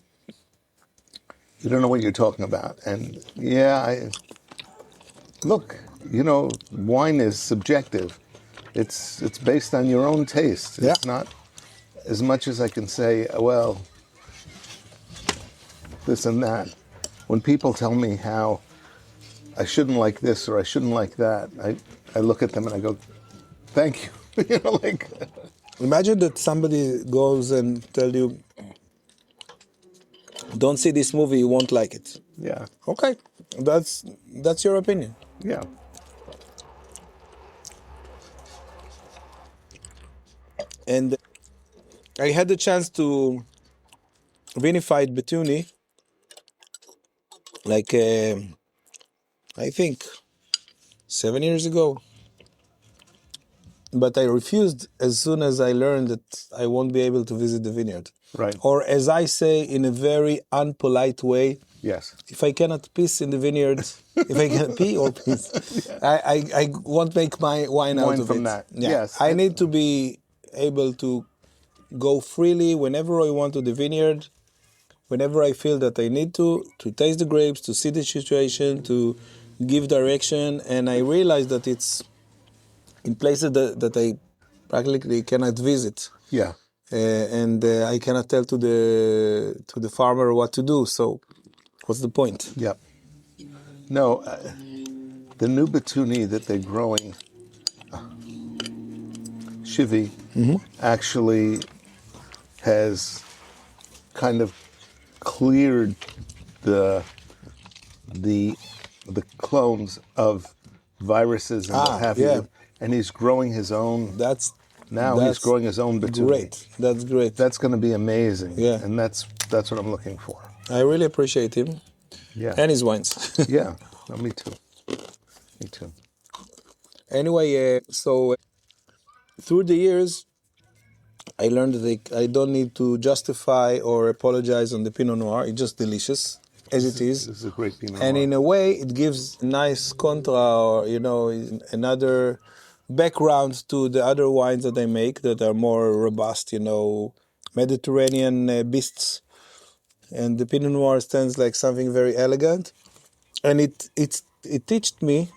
You don't know what you're talking about. And look, wine is subjective. It's based on your own taste. It's not as much as I can say, well, this and that. When people tell me how I shouldn't like this or I shouldn't like that, I look at them and I go, thank you. Imagine that somebody goes and tell you, don't see this movie, you won't like it. Yeah. Okay, that's your opinion. Yeah. And I had the chance to vinify Batuni, like I think 7 years ago. But I refused as soon as I learned that I won't be able to visit the vineyard. Right. Or as I say in a very unpolite way, Yes. if I cannot piss in the vineyard, if I can pee or piss, I won't make my wine out of from it. that. Yeah. Yes. I need to be able to go freely whenever I want to the vineyard, whenever I feel that I need to taste the grapes, to see the situation, to give direction. And I realize that it's in places that I practically cannot visit. Yeah. And I cannot tell to the farmer what to do. So what's the point? Yep. No, the new Batuni that they're growing, Shivi, actually has kind of cleared the clones of viruses and what have you, and he's growing his own. He's growing his own Batuni. Great. That's great. That's going to be amazing. Yeah. And that's what I'm looking for. I really appreciate him. Yeah. And his wines. Yeah. No, me too. Me too. Anyway, so through the years, I learned that I don't need to justify or apologize on the Pinot Noir. It's just delicious as it is. This is a great Pinot And Noir. in a way, it gives nice contra, or, another background to the other wines that I make that are more robust, Mediterranean beasts. And the Pinot Noir stands like something very elegant. And it taught me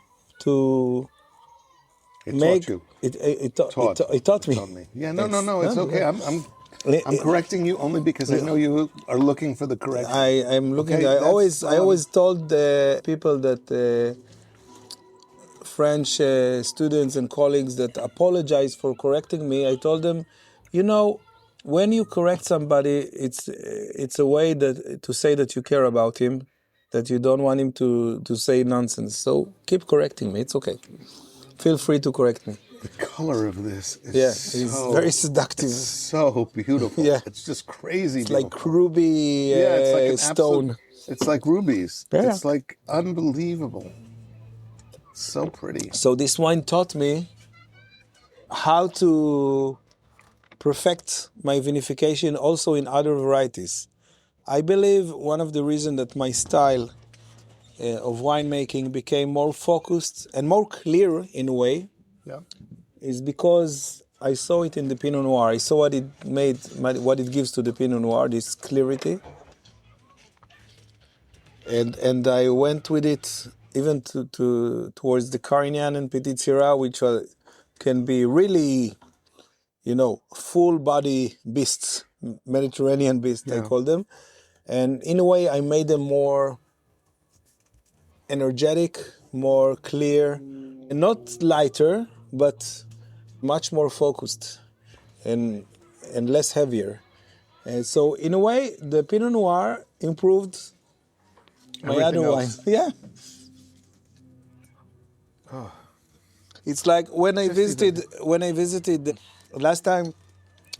to make... It taught me. Yeah, no, it's okay. I'm correcting you only because I know you are looking for the correction. I'm looking. Okay, I always told the people that French students and colleagues that apologize for correcting me. I told them, when you correct somebody, it's a way that to say that you care about him, that you don't want him to say nonsense. So keep correcting me. It's okay. Feel free to correct me. The color of this is it's very seductive. It's so beautiful. Yeah. It's just crazy. It's beautiful. like ruby it's like an stone. It's like rubies. Yeah. It's like unbelievable. So pretty. So this wine taught me how to perfect my vinification also in other varieties. I believe one of the reasons that my style of winemaking became more focused and more clear in a way is because I saw it in the Pinot Noir. I saw what it gives to the Pinot Noir, this clarity. And I went with it even towards the Carignan and Petit Syrah, which can be really, full body beasts, Mediterranean beasts, I call them. And in a way, I made them more energetic, more clear, and not lighter, but much more focused and less heavier. And so in a way, the Pinot Noir improved my other wines. Yeah. Oh. It's like when I visited last time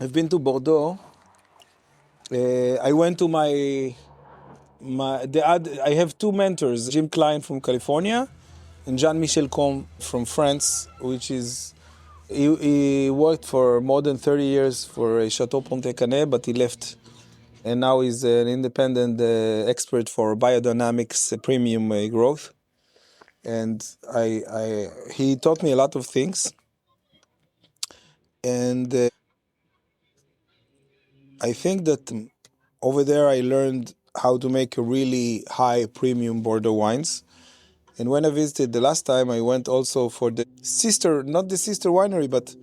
I've been to Bordeaux, I went to I have two mentors, Jim Klein from California and Jean-Michel Combe from France, which is he worked for more than 30 years for Chateau Pontet-Canet, but he left, and now he's an independent expert for biodynamics, premium growth. And he taught me a lot of things, and I think that over there I learned how to make a really high premium Bordeaux wines. And when I visited the last time, I went also for not the sister winery, but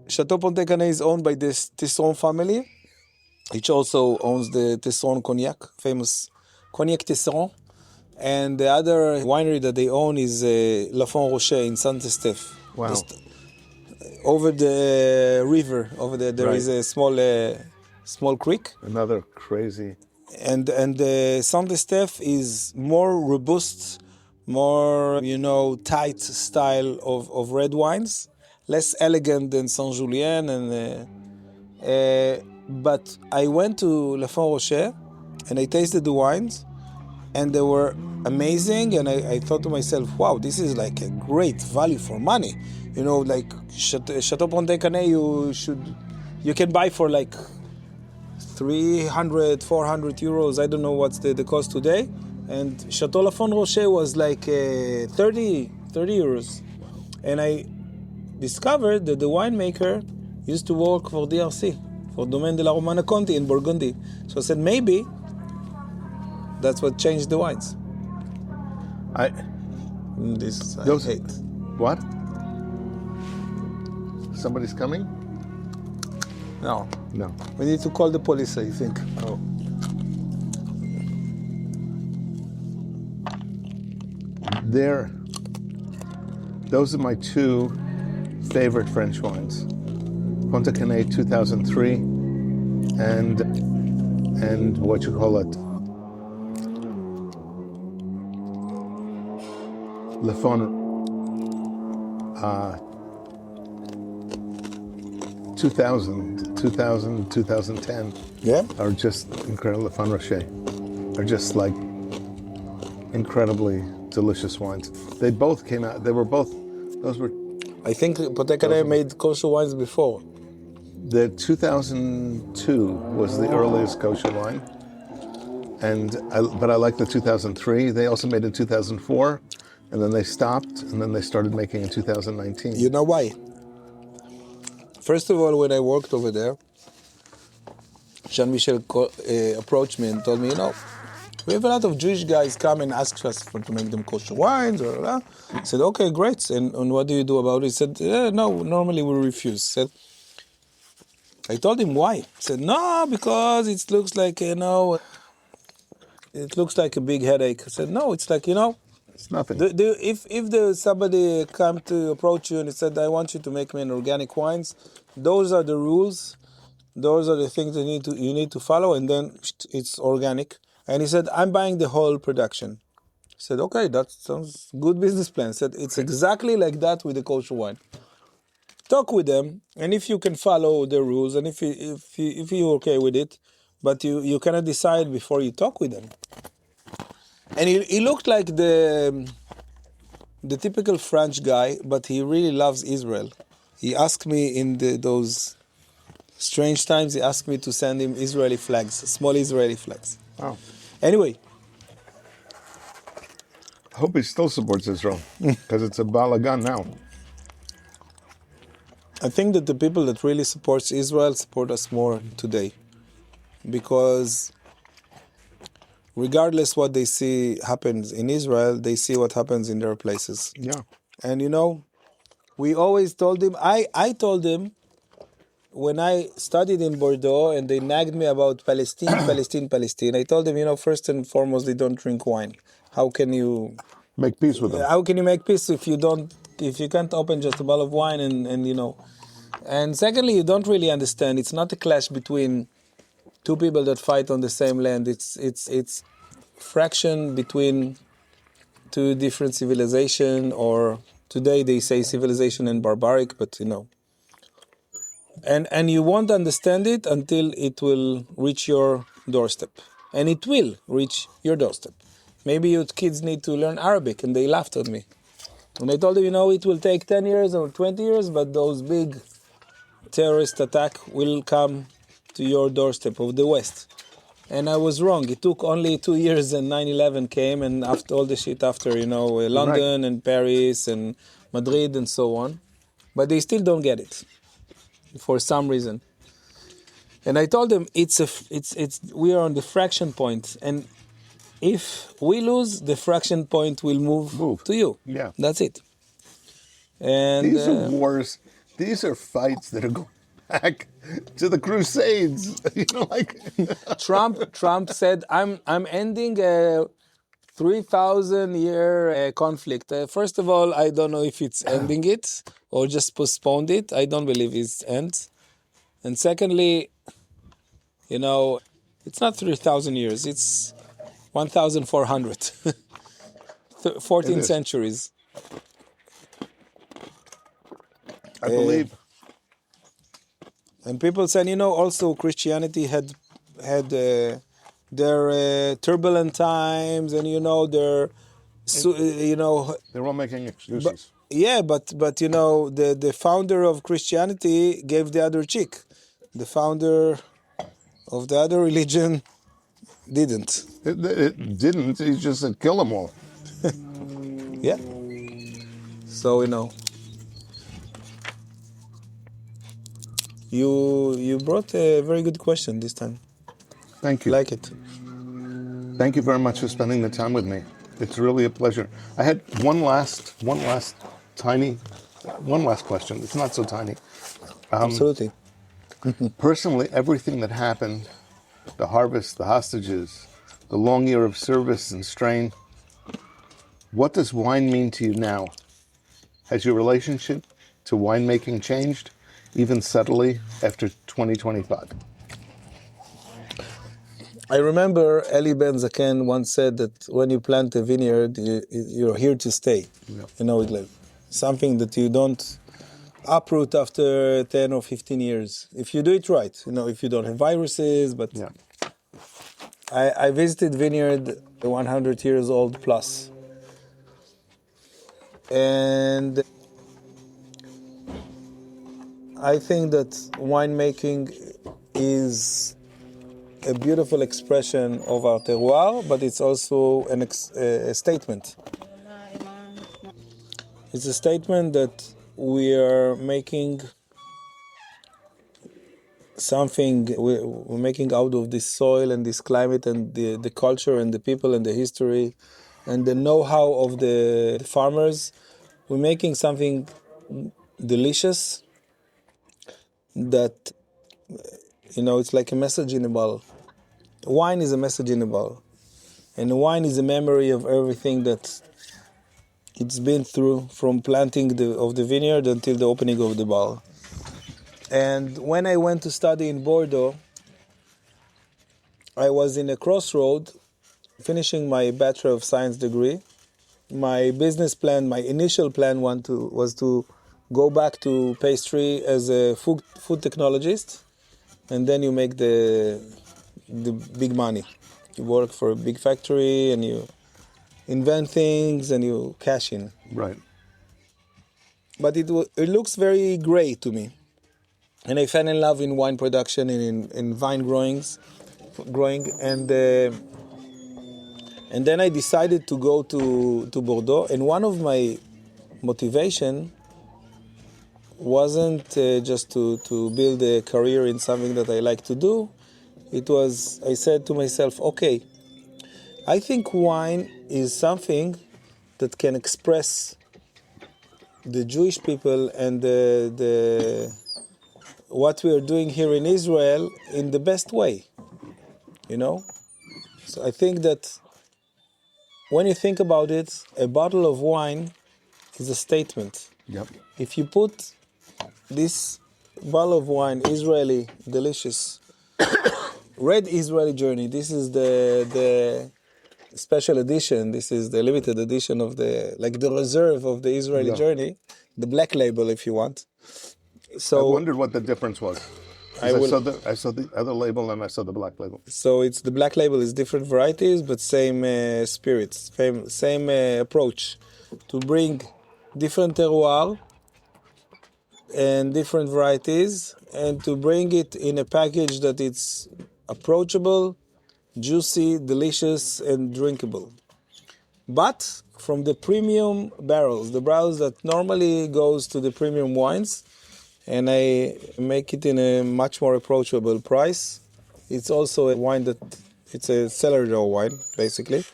Chateau Pontet-Canet is owned by this Tesson family, which also owns the Tesson Cognac, famous Cognac Tesson. And the other winery that they own is Lafon Rocher in Saint-Estèphe. Wow. Over the river, over there is a small creek. Another crazy. And Saint-Estèphe is more robust, more tight style of red wines, less elegant than Saint-Julien. But I went to Lafon Rocher and I tasted the wines, and they were amazing. And I thought to myself, wow, this is like a great value for money. Like Chateau Pontet-Canet, you can buy for like 300, 400 euros. I don't know what's the cost today. And Chateau Lafon Rocher was like 30 euros. And I discovered that the winemaker used to work for DRC, for Domaine de la Romane-Conti in Burgundy. So I said, maybe that's what changed the wines. I hate. What? Somebody's coming? No. No. We need to call the police, I think. Oh. Those are my two favorite French wines. Pontet-Canet 2003 and what you call it? Lafon 2010 are just incredible. Lafon Rocher are just like incredibly delicious wines. They both came out, those were I think Apothecary made kosher wines before. The 2002 was the earliest kosher wine, but I like the 2003. They also made in 2004, and then they stopped, and then they started making in 2019. You know why? First of all, when I worked over there, Jean-Michel approached me and told me, we have a lot of Jewish guys come and ask us to make them kosher wines. I said, okay, great. And what do you do about it? He said, no, normally we refuse. I told him why. He said, no, because it looks like, it looks like a big headache. I said, no, it's like, it's nothing. If somebody come to approach you and he said, I want you to make me an organic wines, those are the rules. Those are the things you need to follow, and then it's organic. And he said, I'm buying the whole production. I said, okay, that sounds good business plan. He said, it's exactly like that with the kosher wine. Talk with them, and if you can follow the rules, and if you're okay with it, but you cannot decide before you talk with them. And he looked like the typical French guy, but he really loves Israel. He asked me in those strange times, he asked me to send him Israeli flags, small Israeli flags. Wow. Anyway. I hope he still supports Israel, because it's a balagan now. I think that the people that really support Israel support us more today. Because regardless what they see happens in Israel, they see what happens in their places. Yeah. And we always told him, I told him, when I studied in Bordeaux and they nagged me about Palestine, I told them, first and foremost, they don't drink wine. How can you make peace with them? How can you make peace if you can't open just a bottle of wine and secondly, you don't really understand. It's not a clash between two people that fight on the same land. It's fraction between two different civilization, or today they say civilization and barbaric, but And you won't understand it until it will reach your doorstep. And it will reach your doorstep. Maybe your kids need to learn Arabic, and they laughed at me. And I told them, it will take 10 years or 20 years, but those big terrorist attack will come to your doorstep of the West. And I was wrong. It took only 2 years and 9/11 came, and after all the shit after, London and Paris and Madrid and so on. But they still don't get it. For some reason, and I told them we are on the fraction point, and if we lose, the fraction point will move to you. Yeah, that's it. And these are wars. These are fights that are going back to the Crusades. Trump said, "I'm ending a 3,000-year conflict." First of all, I don't know if it's ending it or just postponed it. I don't believe it ends. And secondly, it's not 3,000 years. It's 1,400. 14 centuries. I believe. And people said, also Christianity had their turbulent times, and they're all making excuses. But the founder of Christianity gave the other cheek. The founder of the other religion didn't. It didn't. He just said kill them all. Yeah. So you brought a very good question this time. Thank you. Like it. Thank you very much for spending the time with me. It's really a pleasure. I had one last question. It's not so tiny. Absolutely. Personally, everything that happened, the harvest, the hostages, the long year of service and strain, what does wine mean to you now? Has your relationship to winemaking changed, even subtly, after 2025? I remember Eli Ben Zaken once said that when you plant a vineyard, you're here to stay. Yeah. It's like something that you don't uproot after 10 or 15 years. If you do it right, if you don't have viruses, but yeah. I visited vineyard 100 years old plus. And I think that winemaking is a beautiful expression of our terroir, but it's also a statement. It's a statement that we are making something, we're making out of this soil and this climate and the culture and the people and the history and the know-how of the farmers. We're making something delicious that, it's like a message in a bottle. Wine is a message in a bottle. And wine is a memory of everything that it's been through from planting of the vineyard until the opening of the bottle. And when I went to study in Bordeaux, I was in a crossroad finishing my Bachelor of Science degree. My business plan, my initial plan was to go back to pastry as a food technologist, and then you make the big money. You work for a big factory and you invent things and you cash in. Right. But it looks very gray to me. And I fell in love in wine production and in vine growing, and then I decided to go to Bordeaux. And one of my motivation wasn't just to build a career in something that I like to do. It was, I said to myself, okay, I think wine is something that can express the Jewish people and what we are doing here in Israel in the best way, So I think that when you think about it, a bottle of wine is a statement. Yep. If you put this bottle of wine, Israeli, delicious, red Israeli journey, this is the special edition, this is the limited edition of the reserve of the Israeli journey, the black label if you want. So I wondered what the difference was. I saw the other label and I saw the black label. So it's the black label is different varieties, but same spirits, same approach to bring different terroir and different varieties, and to bring it in a package that it's approachable, juicy, delicious, and drinkable. But from the premium barrels, the barrels that normally goes to the premium wines, and I make it in a much more approachable price. It's also a wine it's a cellar door wine, basically. It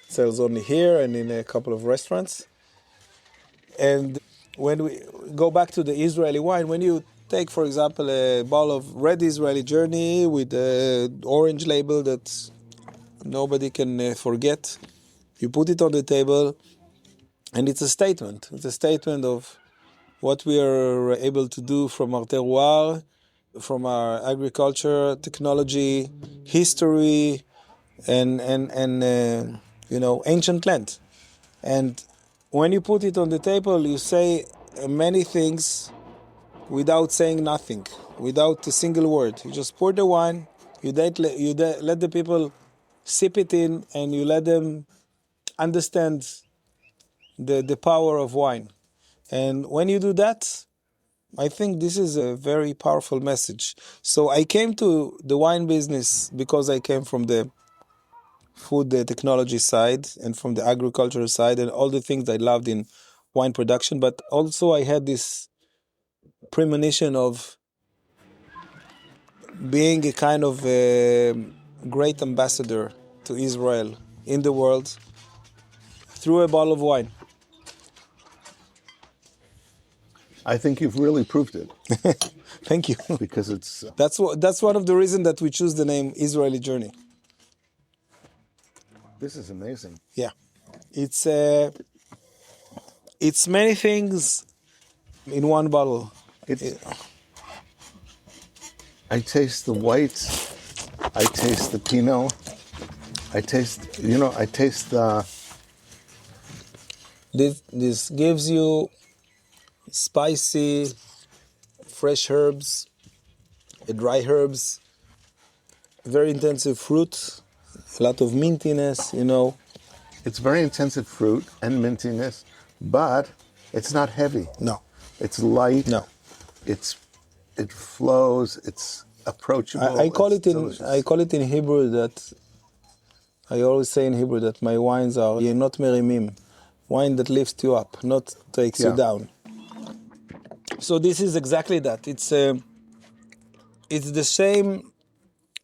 sells only here and in a couple of restaurants. And when we go back to the Israeli wine, when you take, for example, a bottle of red Israeli Journey with the orange label that nobody can forget, you put it on the table, and it's a statement. It's a statement of what we are able to do from our terroir, from our agriculture, technology, history, and ancient land. And when you put it on the table, you say many things without saying nothing, without a single word. You just pour the wine, you let the people sip it in, and you let them understand the power of wine. And when you do that, I think this is a very powerful message. So I came to the wine business because I came from the food technology side and from the agricultural side and all the things I loved in wine production. But also I had this premonition of being a kind of a great ambassador to Israel in the world through a bottle of wine. I think you've really proved it. Thank you. Because it's... That's one of the reasons that we choose the name Israeli Journey. This is amazing. Yeah. It's many things in one bottle. I taste the white. I taste the Pinot. I taste the... This gives you spicy, fresh herbs, dry herbs, very intensive fruit, a lot of mintiness, It's very intensive fruit and mintiness, but it's not heavy. No. It's light. No. it flows. It's approachable. I call it's it in delicious. I call it in Hebrew that I always say in Hebrew that my wines are not merimim, wine that lifts you up, not takes you down. So this is exactly that. It's the same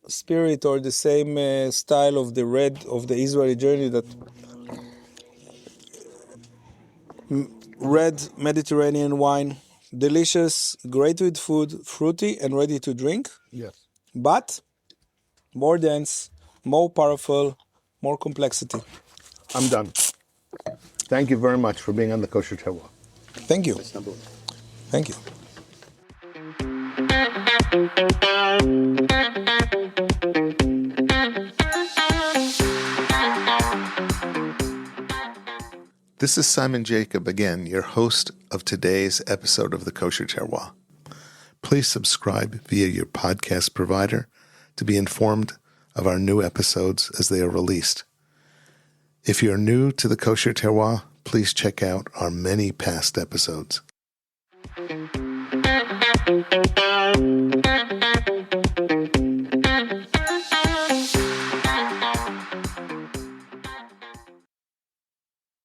spirit or the same style of the red of the Israeli journey, that red Mediterranean wine, delicious, great with food, fruity and ready to drink. Yes. But more dense, more powerful, more complexity. I'm done. Thank you very much for being on the Kosher Terroir. Thank you. Thank you. This is Simon Jacob again, your host of today's episode of the Kosher Terroir. Please subscribe via your podcast provider to be informed of our new episodes as they are released. If you're new to the Kosher Terroir, please check out our many past episodes.